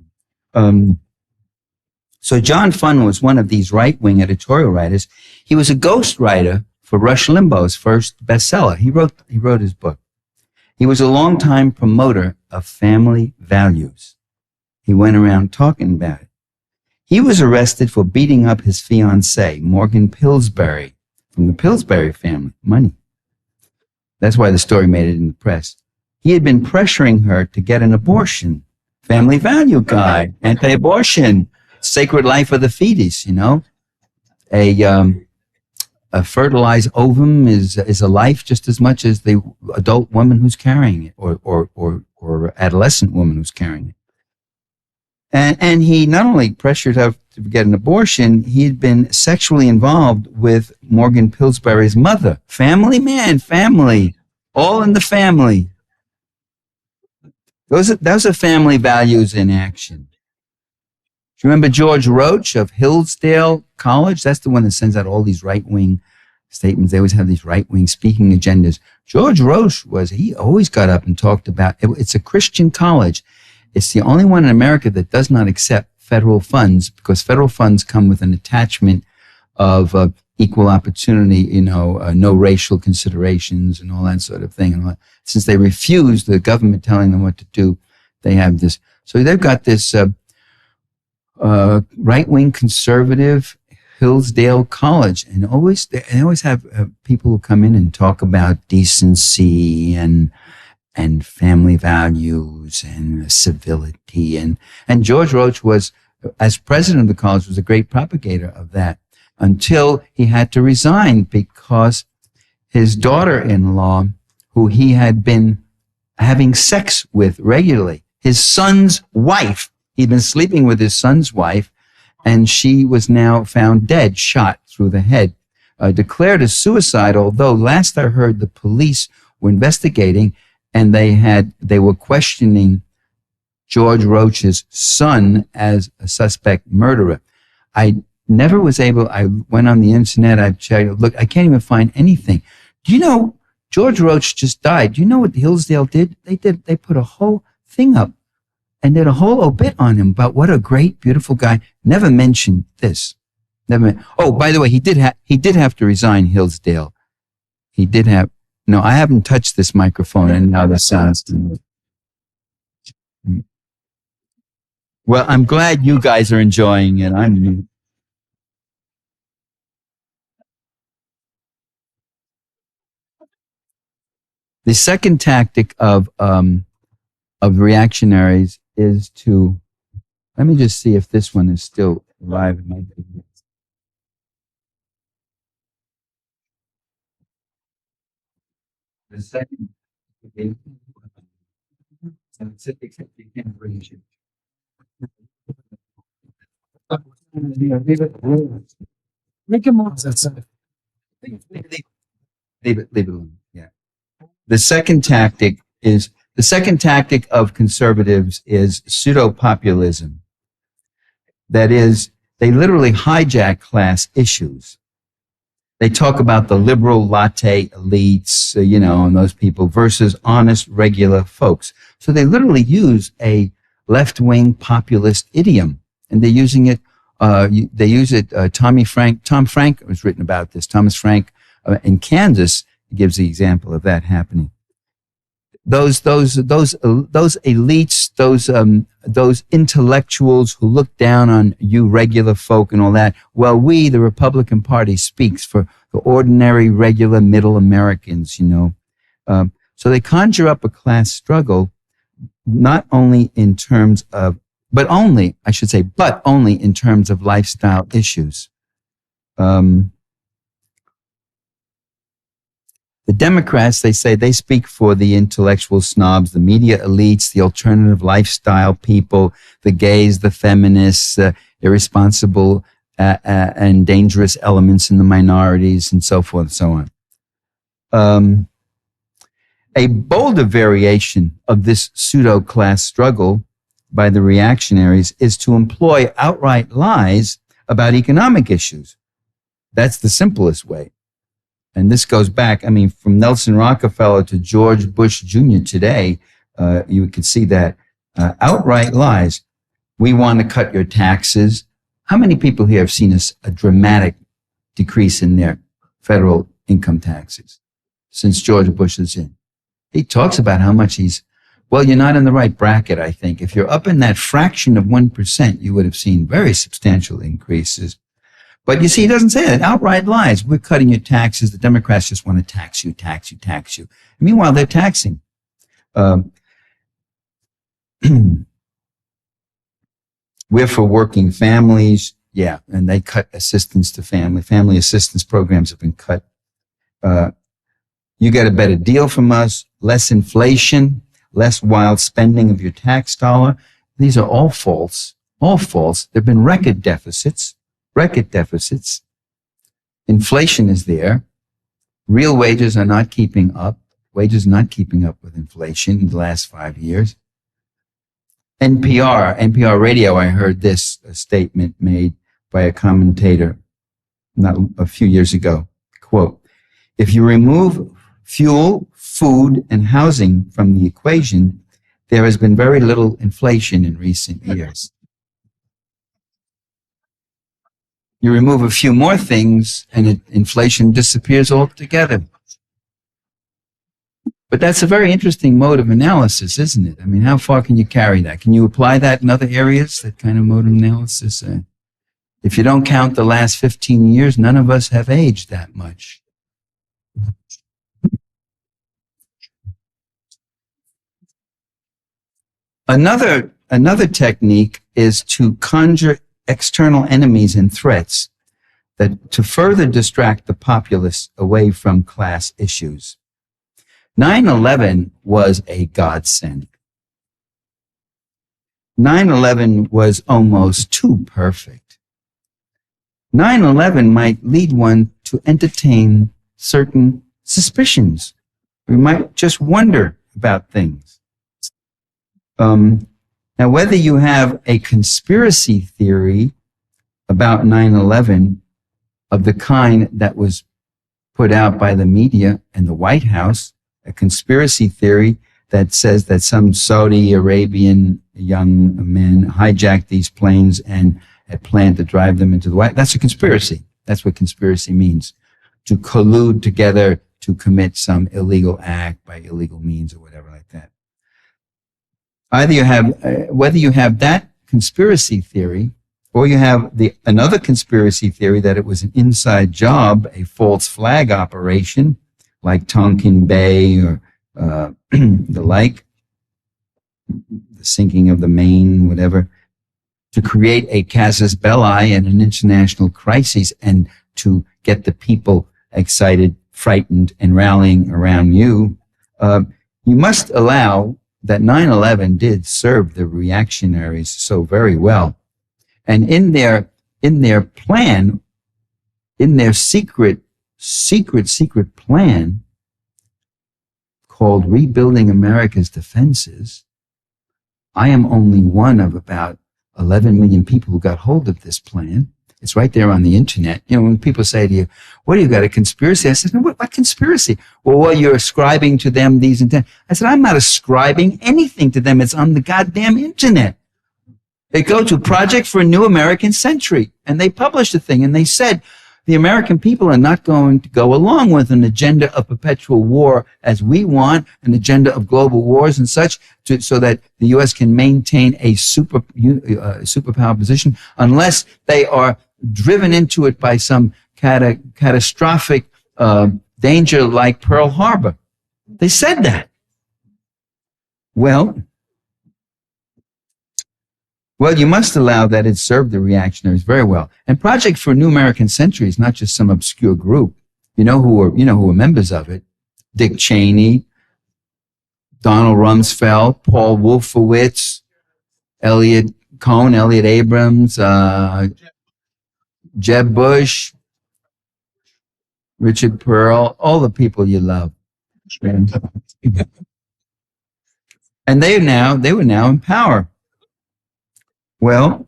Speaker 1: So John Fund was one of these right-wing editorial writers. He was a ghostwriter for Rush Limbaugh's first bestseller. He wrote his book. He was a longtime promoter of family values. He went around talking about it. He was arrested for beating up his fiancée, Morgan Pillsbury, from the Pillsbury family. Money. That's why the story made it in the press. He had been pressuring her to get an abortion. Family value guy, anti-abortion, sacred life of the fetus, A fertilized ovum is a life just as much as the adult woman who's carrying it, or adolescent woman who's carrying it. And he not only pressured her to get an abortion, he had been sexually involved with Morgan Pillsbury's mother. Family, all in the family. Those are family values in action. Do you remember George Roach of Hillsdale College? That's the one that sends out all these right-wing statements. They always have these right-wing speaking agendas. George Roach he always got up and talked about, it's a Christian college. It's the only one in America that does not accept federal funds because federal funds come with an attachment of equal opportunity, no racial considerations and all that sort of thing. And since they refuse the government telling them what to do, they have this. So they've got this right-wing conservative Hillsdale College, and they always have people who come in and talk about decency and family values and civility, and George Roach was, as president of the college, was a great propagator of that until he had to resign because his daughter-in-law, who he had been having sex with regularly, his son's wife. He'd been sleeping with his son's wife, and she was now found dead, shot through the head, declared a suicide, although last I heard the police were investigating, and they were questioning George Roach's son as a suspect murderer. I went on the internet, I checked, look, I can't even find anything. Do you know, George Roach just died. Do you know what Hillsdale did? They put a whole thing up and did a whole obit on him about what a great, beautiful guy. Never mentioned this. Oh, by the way, he did have to resign Hillsdale. No, I haven't touched this microphone and now the sound's. Well, I'm glad you guys are enjoying it. The second tactic of reactionaries is to, let me just see if this one is still live. The second, make him on. Leave it alone. Yeah. The second tactic of conservatives is pseudo populism. That is, they literally hijack class issues. They talk about the liberal latte elites, and those people versus honest, regular folks. So they literally use a left-wing populist idiom, and they're using it. They use it. Tom Frank was written about this. Thomas Frank in Kansas gives the example of that happening. Those elites, those intellectuals who look down on you regular folk and all that. Well, we, the Republican Party, speaks for the ordinary, regular, middle Americans. So they conjure up a class struggle, not only in terms of, but only in terms of lifestyle issues. The Democrats, they say they speak for the intellectual snobs, the media elites, the alternative lifestyle people, the gays, the feminists, irresponsible and dangerous elements in the minorities, and so forth and so on. A bolder variation of this pseudo-class struggle by the reactionaries is to employ outright lies about economic issues. That's the simplest way. And this goes back, from Nelson Rockefeller to George Bush Jr. today, you can see that outright lies. We want to cut your taxes. How many people here have seen a dramatic decrease in their federal income taxes since George Bush is in? He talks about how much well, you're not in the right bracket, I think. If you're up in that fraction of 1%, you would have seen very substantial increases. But you see, he doesn't say that. Outright lies. We're cutting your taxes. The Democrats just want to tax you. Meanwhile, they're taxing. We're for working families. Yeah, and they cut assistance to family. Family assistance programs have been cut. You get a better deal from us, less inflation, less wild spending of your tax dollar. These are all false. All false. There have been record deficits. Inflation is there. Real wages are not keeping up. Wages not keeping up with inflation in the last 5 years. NPR radio, I heard this statement made by a commentator not a few years ago. Quote, if you remove fuel, food, and housing from the equation, there has been very little inflation in recent years. You remove a few more things and inflation disappears altogether. But that's a very interesting mode of analysis, isn't it? How far can you carry that? Can you apply that in other areas, that kind of mode of analysis? If you don't count the last 15 years, none of us have aged that much. Another technique is to conjure external enemies and threats that to further distract the populace away from class issues. 9/11 was a godsend. 9/11 was almost too perfect. 9/11 might lead one to entertain certain suspicions. We might just wonder about things. Now, whether you have a conspiracy theory about 9/11 of the kind that was put out by the media and the White House, a conspiracy theory that says that some Saudi Arabian young men hijacked these planes and had planned to drive them into the White House, that's a conspiracy. That's what conspiracy means. To collude together to commit some illegal act by illegal means or whatever like that. Either you have, whether you have that conspiracy theory, or you have another conspiracy theory that it was an inside job, a false flag operation, like Tonkin Bay or the like, the sinking of the Maine, whatever, to create a casus belli and an international crisis and to get the people excited, frightened, and rallying around you. You must allow that 9/11 did serve the reactionaries so very well. And in their plan, in their secret plan called Rebuilding America's Defenses, I am only one of about 11 million people who got hold of this plan. It's right there on the internet. You know, when people say to you, what do you got, a conspiracy? I said, no, what conspiracy? Well, you're ascribing to them these and that. I said, I'm not ascribing anything to them. It's on the goddamn internet. They go to Project for a New American Century, and they published a thing, and they said, the American people are not going to go along with an agenda of perpetual war as we want, an agenda of global wars and such, so that the U.S. can maintain a superpower position unless they are driven into it by some catastrophic danger like Pearl Harbor. They said that. Well, you must allow that it served the reactionaries very well. And Project for a New American Century is not just some obscure group. You know who were members of it? Dick Cheney, Donald Rumsfeld, Paul Wolfowitz, Elliot Cohn, Elliot Abrams, Jeb Bush, Richard Pearl, all the people you love. And they were now in power. Well,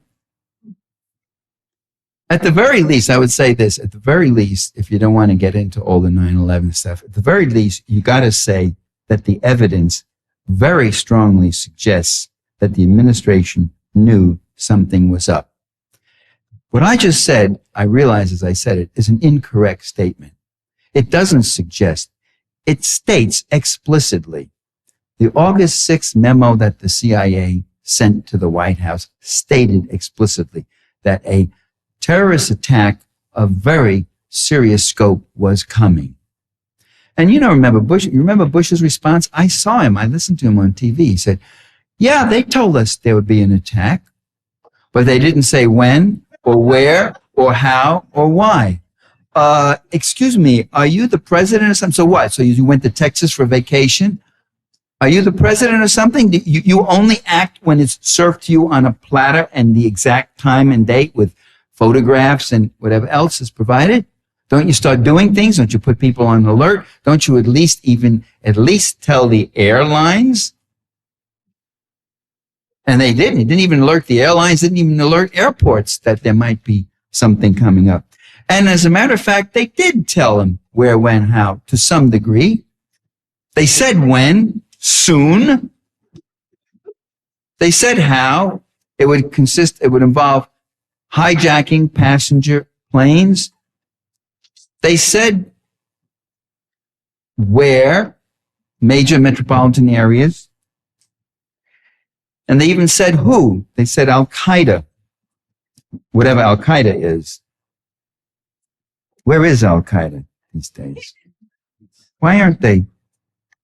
Speaker 1: at the very least, I would say this, at the very least, if you don't want to get into all the 9/11 stuff, at the very least, you got to say that the evidence very strongly suggests that the administration knew something was up. What I just said, I realize as I said it, is an incorrect statement. It doesn't suggest, it states explicitly. The August 6th memo that the CIA sent to the White House stated explicitly that a terrorist attack of very serious scope was coming. And you remember Bush's response? I saw him. I listened to him on TV. He said, yeah, they told us there would be an attack, but they didn't say when or where or how or why. Excuse me, are you the president or something? So what? So you went to Texas for vacation? Are you the president or something? You only act when it's served to you on a platter and the exact time and date with photographs and whatever else is provided? Don't you start doing things? Don't you put people on alert? Don't you at least tell the airlines? And they didn't. It didn't even alert the airlines, didn't even alert airports that there might be something coming up. And as a matter of fact, they did tell them where, when, how, to some degree. They said when. Soon. They said how. It would involve hijacking passenger planes. They said where, major metropolitan areas. And they even said who. They said Al-Qaeda, whatever Al-Qaeda is. Where is Al-Qaeda these days? Why aren't they?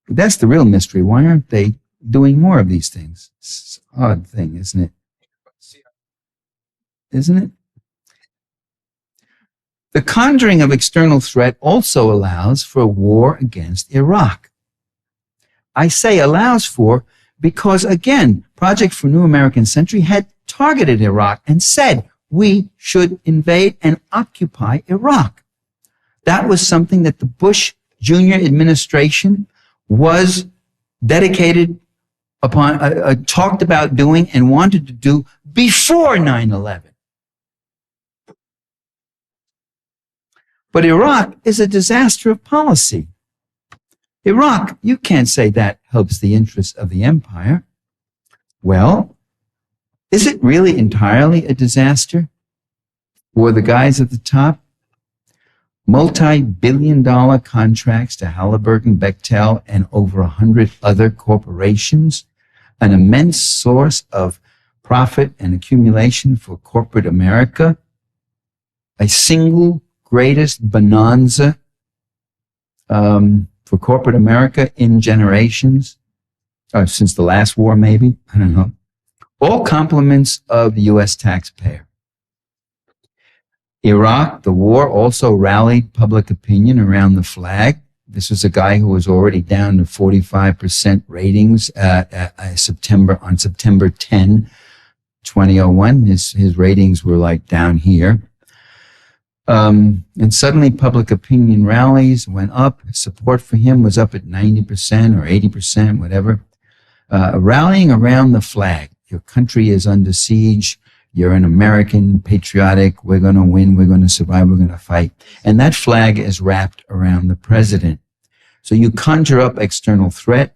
Speaker 1: That's the real mystery. Why aren't they doing more of these things? It's an odd thing, isn't it? Isn't it? The conjuring of external threat also allows for a war against Iraq. I say allows for because, again, Project for New American Century had targeted Iraq and said we should invade and occupy Iraq. That was something that the Bush Jr. administration was dedicated upon, talked about doing and wanted to do before 9/11. But Iraq is a disaster of policy. Iraq, you can't say that helps the interests of the empire. Well, is it really entirely a disaster for the guys at the top? Multi-billion-dollar contracts to Halliburton, Bechtel, and over 100 other corporations, an immense source of profit and accumulation for corporate America, a single greatest bonanza for corporate America in generations, since the last war maybe, I don't know. All compliments of the U.S. taxpayer. Iraq, the war also rallied public opinion around the flag. This was a guy who was already down to 45% ratings on September 10, 2001. His ratings were like down here. And suddenly public opinion rallies went up. Support for him was up at 90% or 80%, whatever. Rallying around the flag. Your country is under siege. You're an American, patriotic. We're going to win. We're going to survive. We're going to fight. And that flag is wrapped around the president. So you conjure up external threat,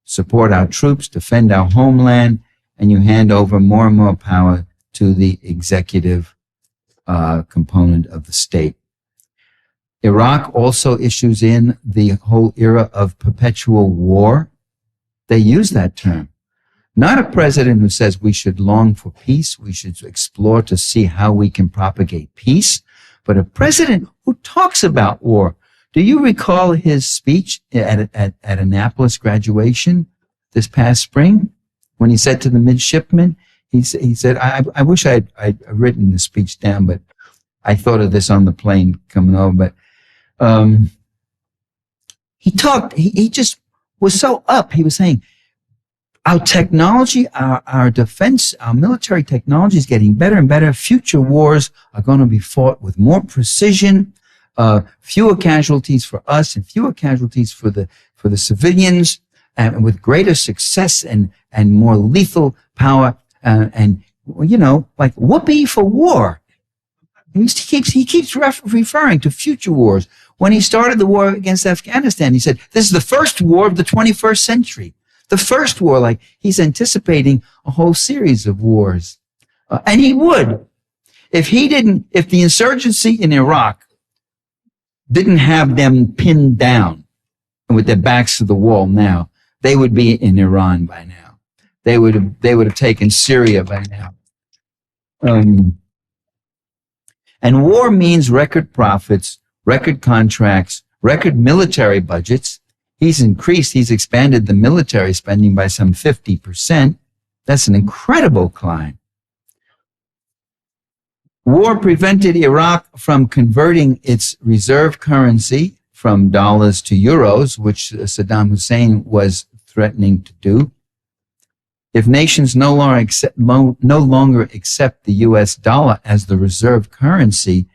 Speaker 1: support our troops, defend our homeland, and you hand over more and more power to the executive component of the state. Iraq also issues in the whole era of perpetual war. They use that term. Not a president who says we should long for peace, we should explore to see how we can propagate peace, but a president who talks about war. Do you recall his speech at Annapolis graduation this past spring when he said to the midshipmen, he said, I wish I'd written the speech down, but I thought of this on the plane coming over, but he just was so up. He was saying, our technology, our defense, our military technology is getting better and better. Future wars are going to be fought with more precision, fewer casualties for us and fewer casualties for the civilians, and with greater success and more lethal power. And you know, like whoopee for war. He keeps referring to future wars. When he started the war against Afghanistan, he said, "This is the first war of the 21st century." The first war, like he's anticipating a whole series of wars. And he would. If the insurgency in Iraq didn't have them pinned down with their backs to the wall now, they would be in Iran by now. They would have taken Syria by now. And war means record profits, record contracts, record military budgets. He's expanded the military spending by some 50%. That's an incredible climb. War prevented Iraq from converting its reserve currency from dollars to euros, which Saddam Hussein was threatening to do. If nations no longer accept the US dollar as the reserve currency,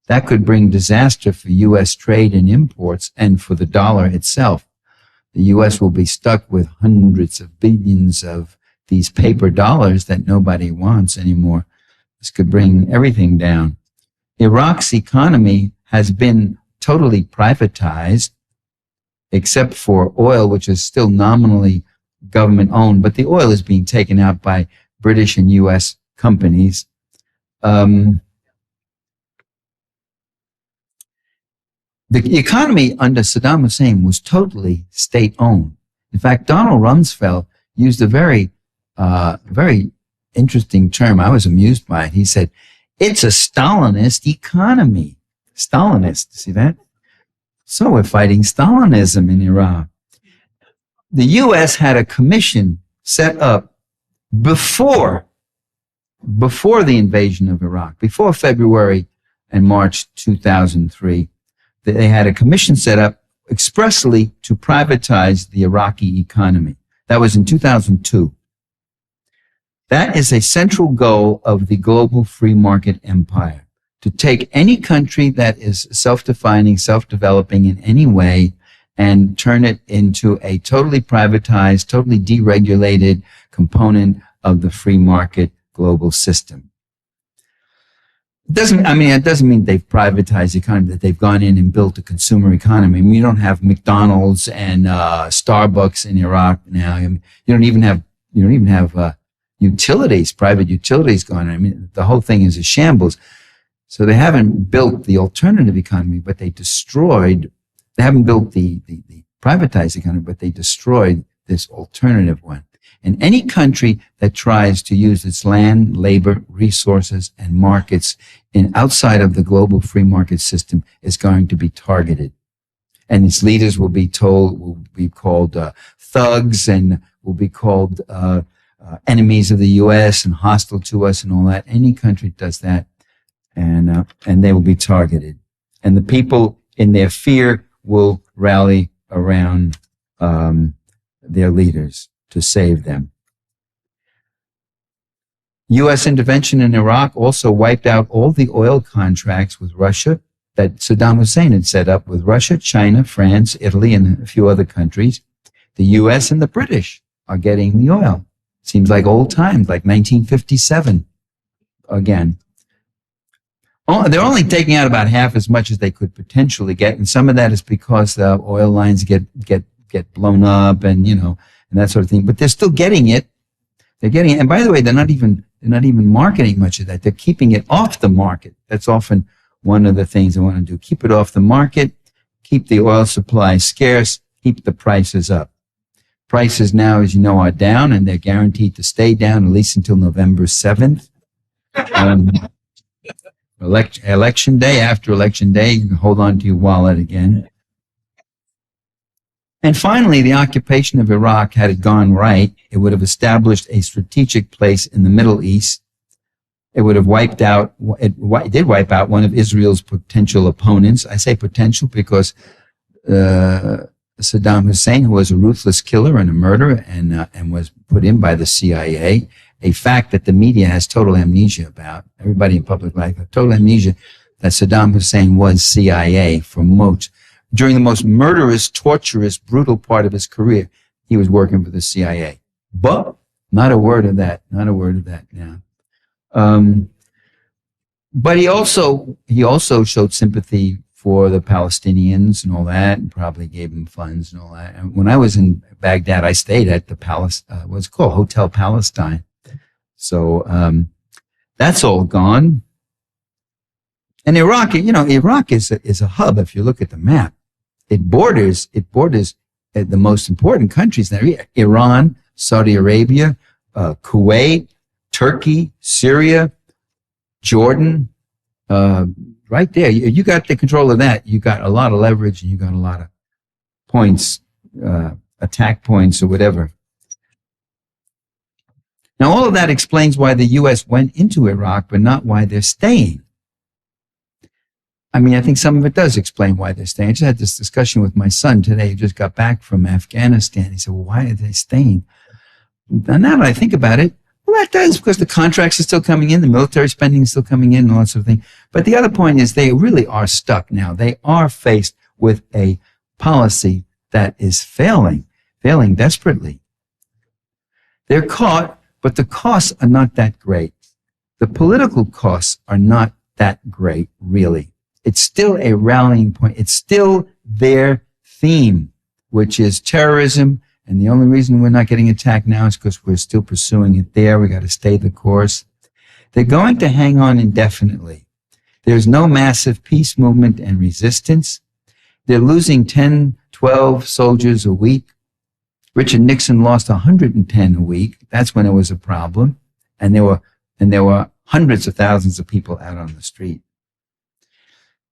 Speaker 1: that could bring disaster for U.S. trade and imports and for the dollar itself. The U.S. will be stuck with hundreds of billions of these paper dollars that nobody wants anymore. This could bring everything down. Iraq's economy has been totally privatized, except for oil, which is still nominally government owned, but the oil is being taken out by British and U.S. companies. The economy under Saddam Hussein was totally state-owned. In fact, Donald Rumsfeld used a very interesting term. I was amused by it. He said, it's a Stalinist economy. Stalinist, see that? So we're fighting Stalinism in Iraq. The U.S. had a commission set up before the invasion of Iraq, before February and March 2003. They had a commission set up expressly to privatize the Iraqi economy. That was in 2002. That is a central goal of the global free market empire, to take any country that is self-defining, self-developing in any way and turn it into a totally privatized, totally deregulated component of the free market global system. It doesn't mean they've privatized the economy, that they've gone in and built a consumer economy. I mean, you don't have McDonald's and Starbucks in Iraq now. I mean, you don't even have utilities, private utilities going on. I mean, the whole thing is a shambles. So they haven't built the alternative economy, but they haven't built the privatized economy, but they destroyed this alternative one. And any country that tries to use its land, labor, resources, and markets outside of the global free market system is going to be targeted. And its leaders will be called thugs, and will be called enemies of the U.S. and hostile to us and all that. Any country does that, and they will be targeted. And the people in their fear will rally around their leaders to save them. U.S. intervention in Iraq also wiped out all the oil contracts with Russia that Saddam Hussein had set up with Russia, China, France, Italy, and a few other countries. The U.S. and the British are getting the oil. Seems like old times, like 1957 again. They're only taking out about half as much as they could potentially get, and some of that is because the oil lines get blown up and that sort of thing. But they're still getting it. They're getting it. And by the way, they're not even marketing much of that. They're keeping it off the market. That's often one of the things they want to do. Keep it off the market, keep the oil supply scarce, keep the prices up. Prices now, as you know, are down, and they're guaranteed to stay down at least until November 7th. Election day, after election day, you can hold on to your wallet again. And finally, the occupation of Iraq, had it gone right, it would have established a strategic place in the Middle East. It would have did wipe out one of Israel's potential opponents. I say potential because Saddam Hussein, who was a ruthless killer and a murderer and was put in by the CIA, a fact that the media has total amnesia about. Everybody in public life have total amnesia that Saddam Hussein was CIA during the most murderous, torturous, brutal part of his career. He was working for the CIA. But not a word of that. Not a word of that now. But he also showed sympathy for the Palestinians and all that, and probably gave them funds and all that. And when I was in Baghdad, I stayed at the what's called Hotel Palestine. So that's all gone. And Iraq, Iraq is a hub. If you look at the map, it borders the most important countries there: Iran, Saudi Arabia, Kuwait, Turkey, Syria, Jordan. Right there, you got the control of that. You got a lot of leverage, and you got a lot of points, attack points, or whatever. Now, all of that explains why the U.S. went into Iraq, but not why they're staying. I mean, I think some of it does explain why they're staying. I just had this discussion with my son today, who just got back from Afghanistan. He said, well, why are they staying? Now that I think about it, well, that does, because the contracts are still coming in, the military spending is still coming in, and all that sort of thing. But the other point is they really are stuck now. They are faced with a policy that is failing desperately. They're caught, but the costs are not that great. The political costs are not that great, really. It's still a rallying point. It's still their theme, which is terrorism. And the only reason we're not getting attacked now is because we're still pursuing it there. We got to stay the course. They're going to hang on indefinitely. There's no massive peace movement and resistance. They're losing 10, 12 soldiers a week. Richard Nixon lost 110 a week. That's when it was a problem. And there were hundreds of thousands of people out on the street.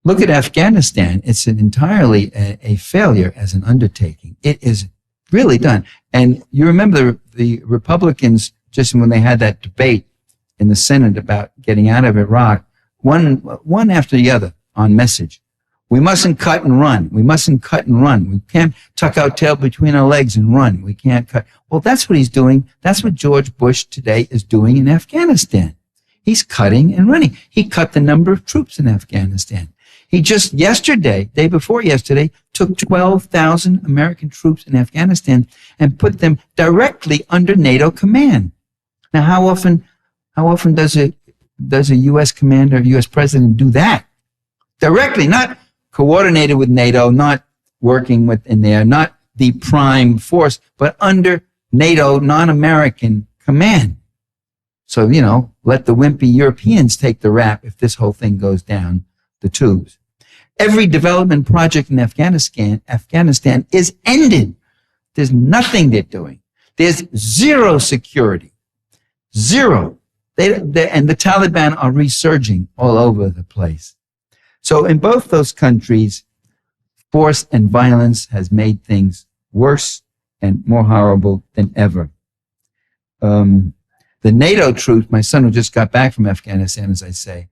Speaker 1: Look at Afghanistan. It's entirely a failure as an undertaking. It is really done. And you remember the Republicans, just when they had that debate in the Senate about getting out of Iraq, one after the other on message. We mustn't cut and run. We mustn't cut and run. We can't tuck our tail between our legs and run. We can't cut. Well, that's what he's doing. That's what George Bush today is doing in Afghanistan. He's cutting and running. He cut the number of troops in Afghanistan. He just day before yesterday, took 12,000 American troops in Afghanistan and put them directly under NATO command. Now, how often does a U.S. commander, U.S. president do that? Directly, not coordinated with NATO, not working within there, not the prime force, but under NATO non-American command. So, let the wimpy Europeans take the rap if this whole thing goes down the tubes. Every development project in Afghanistan is ended. There's nothing they're doing. There's zero security. Zero. And the Taliban are resurging all over the place. So in both those countries, force and violence has made things worse and more horrible than ever. The NATO troops, my son who just got back from Afghanistan, as I say,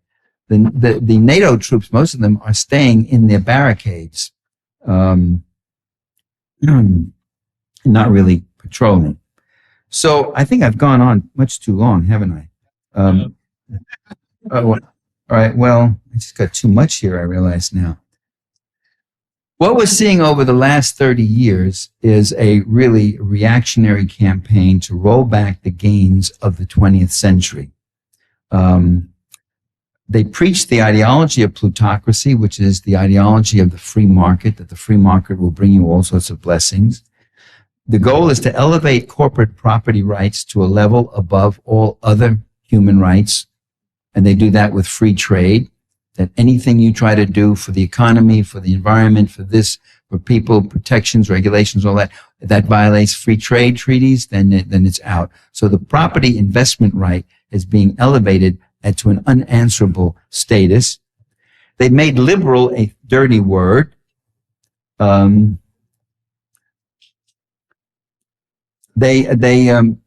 Speaker 1: the NATO troops, most of them are staying in their barricades, not really patrolling. So I think I've gone on much too long, haven't I? All right, well, I just got too much here, I realize now. What we're seeing over the last 30 years is a really reactionary campaign to roll back the gains of the 20th century. They preach the ideology of plutocracy, which is the ideology of the free market, that the free market will bring you all sorts of blessings. The goal is to elevate corporate property rights to a level above all other human rights, and they do that with free trade. That anything you try to do for the economy, for the environment, for this, for people, protections, regulations, all that, that violates free trade treaties, then it's out. So the property investment right is being elevated to an unanswerable status. They've made liberal a dirty word. They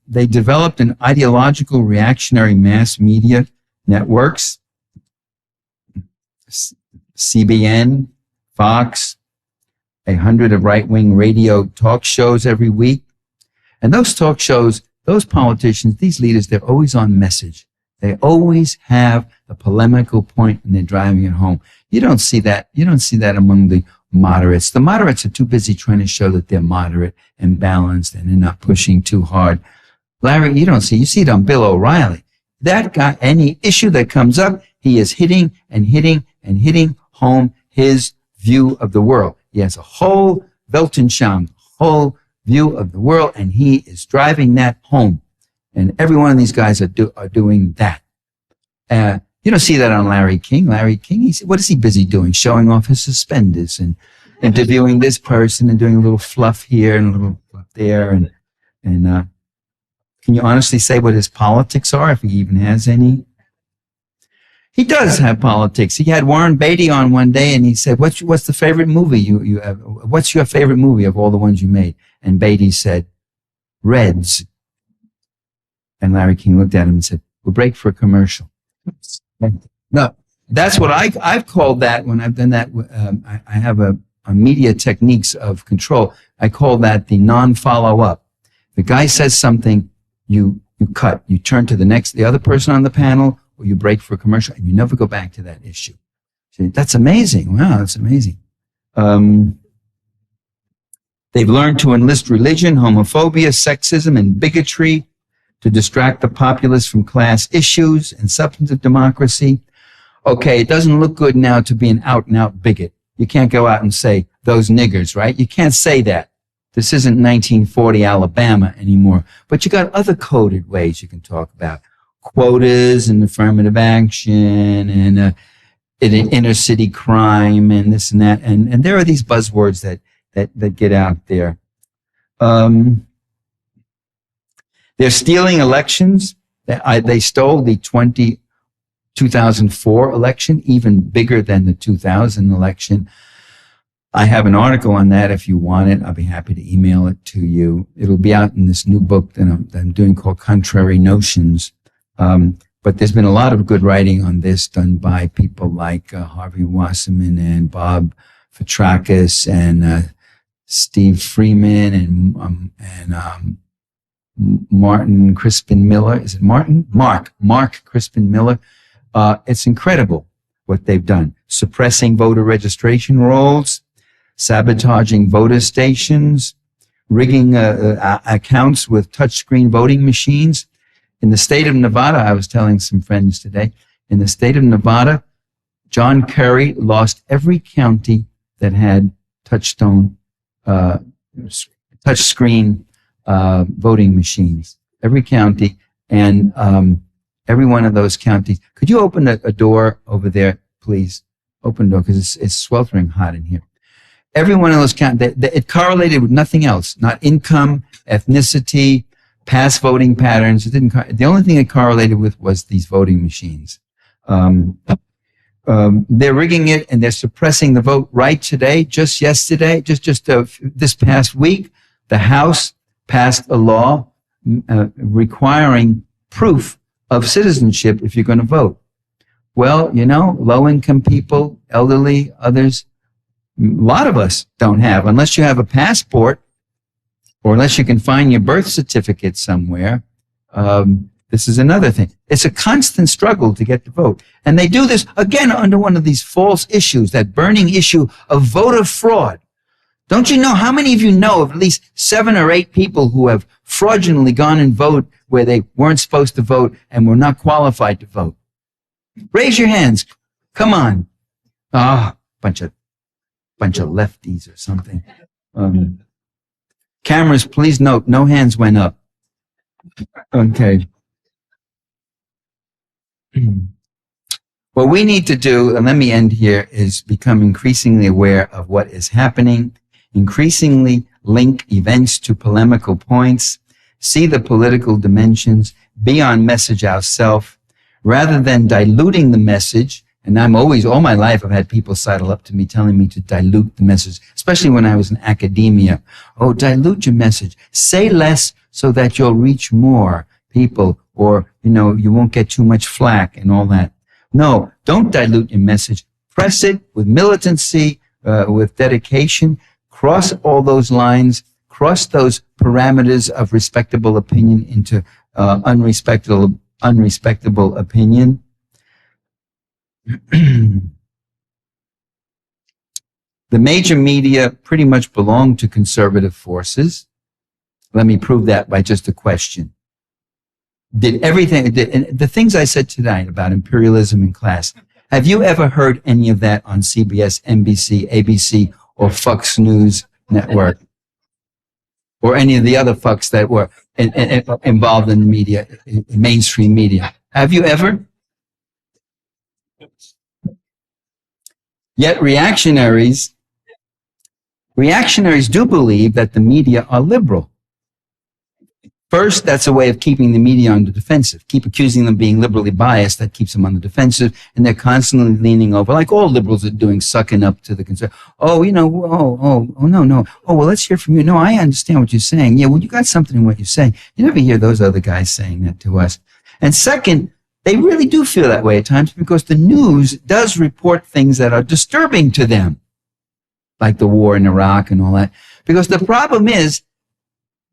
Speaker 1: developed an ideological reactionary mass media networks. CBN, Fox, 100 of right-wing radio talk shows every week. And those talk shows, those politicians, these leaders, they're always on message. They always have a polemical point and they're driving it home. You don't see that. You don't see that among the moderates. The moderates are too busy trying to show that they're moderate and balanced and they're not pushing too hard. Larry, you see it on Bill O'Reilly. That guy, any issue that comes up, he is hitting and hitting and hitting home his view of the world. He has a whole Weltanschauung, whole view of the world, and he is driving that home. And every one of these guys are doing that. You don't see that on Larry King. Larry King, what is he busy doing? Showing off his suspenders and interviewing this person and doing a little fluff here and a little fluff there. And can you honestly say what his politics are, if he even has any? He does have politics. He had Warren Beatty on one day, and he said, "What's the favorite movie you have? What's your favorite movie of all the ones you made?" And Beatty said, "Reds." And Larry King looked at him and said, "We'll break for a commercial." No, that's what I've called that when I've done that. I have a media techniques of control. I call that the non-follow-up. The guy says something, you cut. You turn to the other person on the panel, or you break for a commercial, and you never go back to that issue. So that's amazing. Wow, that's amazing. They've learned to enlist religion, homophobia, sexism, and bigotry to distract the populace from class issues and substantive democracy. Okay, it doesn't look good now to be an out-and-out bigot. You can't go out and say, those niggers, right? You can't say that. This isn't 1940 Alabama anymore. But you got other coded ways you can talk about. Quotas and affirmative action and inner city crime and this and that. And there are these buzzwords that get out there. They're stealing elections. They stole the 2004 election, even bigger than the 2000 election. I have an article on that if you want it. I'll be happy to email it to you. It'll be out in this new book that I'm doing called Contrary Notions. But there's been a lot of good writing on this done by people like Harvey Wasserman and Bob Petrakis and Steve Freeman and Martin Crispin Miller. Is it Martin? Mark Crispin Miller. It's incredible what they've done. Suppressing voter registration rolls, sabotaging voter stations, rigging accounts with touchscreen voting machines. In the state of Nevada, I was telling some friends today, in the state of Nevada, John Kerry lost every county that had touchscreen voting machines. Every county, and every one of those counties. Could you open a door over there, please? Open door, because it's sweltering hot in here. Every one of those counties, it correlated with nothing else, not income, ethnicity, past voting patterns. It didn't. The only thing it correlated with was these voting machines. They're rigging it and they're suppressing the vote right today. Just yesterday, this past week, the House passed a law requiring proof of citizenship if you're going to vote. Well, low-income people, elderly, others, a lot of us don't have, unless you have a passport or unless you can find your birth certificate somewhere. This is another thing. It's a constant struggle to get to vote. And they do this, again, under one of these false issues, that burning issue of voter fraud. Don't you know, how many of you know of at least 7 or 8 people who have fraudulently gone and voted where they weren't supposed to vote and were not qualified to vote? Raise your hands. Come on. Bunch of lefties or something. Cameras, please note, no hands went up. Okay. What we need to do, and let me end here, is become increasingly aware of what is happening, increasingly link events to polemical points, see the political dimensions, be on message ourselves, rather than diluting the message. And all my life, I've had people sidle up to me telling me to dilute the message, especially when I was in academia. Oh, dilute your message. Say less so that you'll reach more people, or, you won't get too much flack and all that. No, don't dilute your message. Press it with militancy, with dedication. Cross all those lines. Cross those parameters of respectable opinion into unrespectable opinion. The major media pretty much belong to conservative forces. Let me prove that by just a question. The things I said tonight about imperialism and class, have you ever heard any of that on CBS, NBC, ABC, or Fox News Network? Or any of the other fucks that were involved in the media, mainstream media? Have you ever? Yet reactionaries do believe that the media are liberal. First, that's a way of keeping the media on the defensive. Keep accusing them of being liberally biased. That keeps them on the defensive. And they're constantly leaning over, like all liberals are doing, sucking up to the conservative. No. Oh, well, let's hear from you. No, I understand what you're saying. Yeah, well, you got something in what you're saying. You never hear those other guys saying that to us. And second, they really do feel that way at times because the news does report things that are disturbing to them, like the war in Iraq and all that. Because the problem is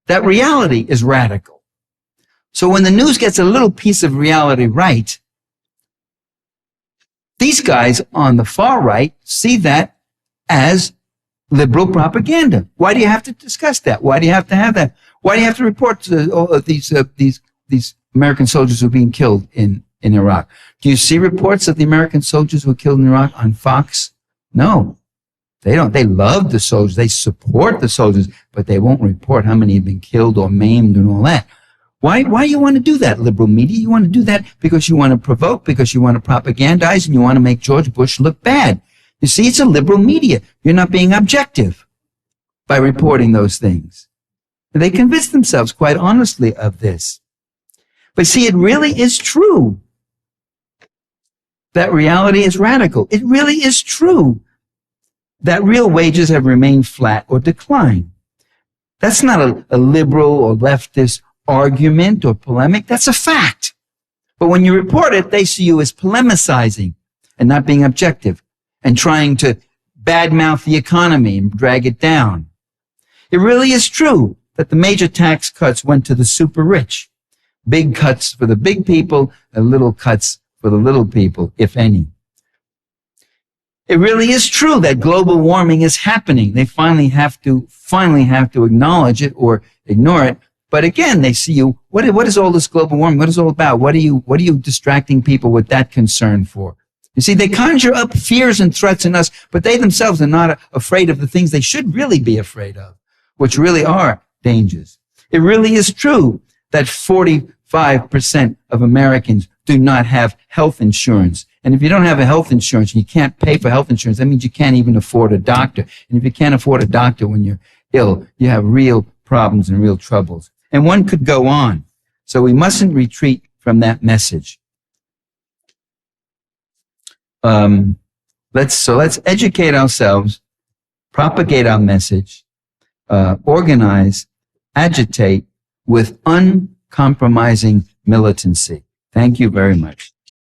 Speaker 1: that reality is radical. So when the news gets a little piece of reality right, these guys on the far right see that as liberal propaganda. Why do you have to discuss that? Why do you have to have that? Why do you have to report these American soldiers who are being killed in Iraq? Do you see reports of the American soldiers who were killed in Iraq on Fox? No. They don't. They love the soldiers. They support the soldiers, but they won't report how many have been killed or maimed and all that. Why you want to do that, liberal media? You want to do that because you want to provoke, because you want to propagandize, and you want to make George Bush look bad. You see, it's a liberal media. You're not being objective by reporting those things. They convince themselves quite honestly of this. But see, it really is true that reality is radical. It really is true that real wages have remained flat or declined. That's not a liberal or leftist argument or polemic. That's a fact. But when you report it, they see you as polemicizing and not being objective and trying to badmouth the economy and drag it down. It really is true that the major tax cuts went to the super rich. Big cuts for the big people and little cuts for the little people, if any. It really is true that global warming is happening. They finally have to acknowledge it or ignore it. But again, they see you. What is all this global warming? What is it all about? What are you distracting people with that concern for? You see, they conjure up fears and threats in us, but they themselves are not afraid of the things they should really be afraid of, which really are dangers. It really is true that 45% of Americans do not have health insurance. And if you don't have a health insurance and you can't pay for health insurance, that means you can't even afford a doctor. And if you can't afford a doctor when you're ill, you have real problems and real troubles. And one could go on. So we mustn't retreat from that message. Let's educate ourselves, propagate our message, organize, agitate with uncompromising militancy. Thank you very much.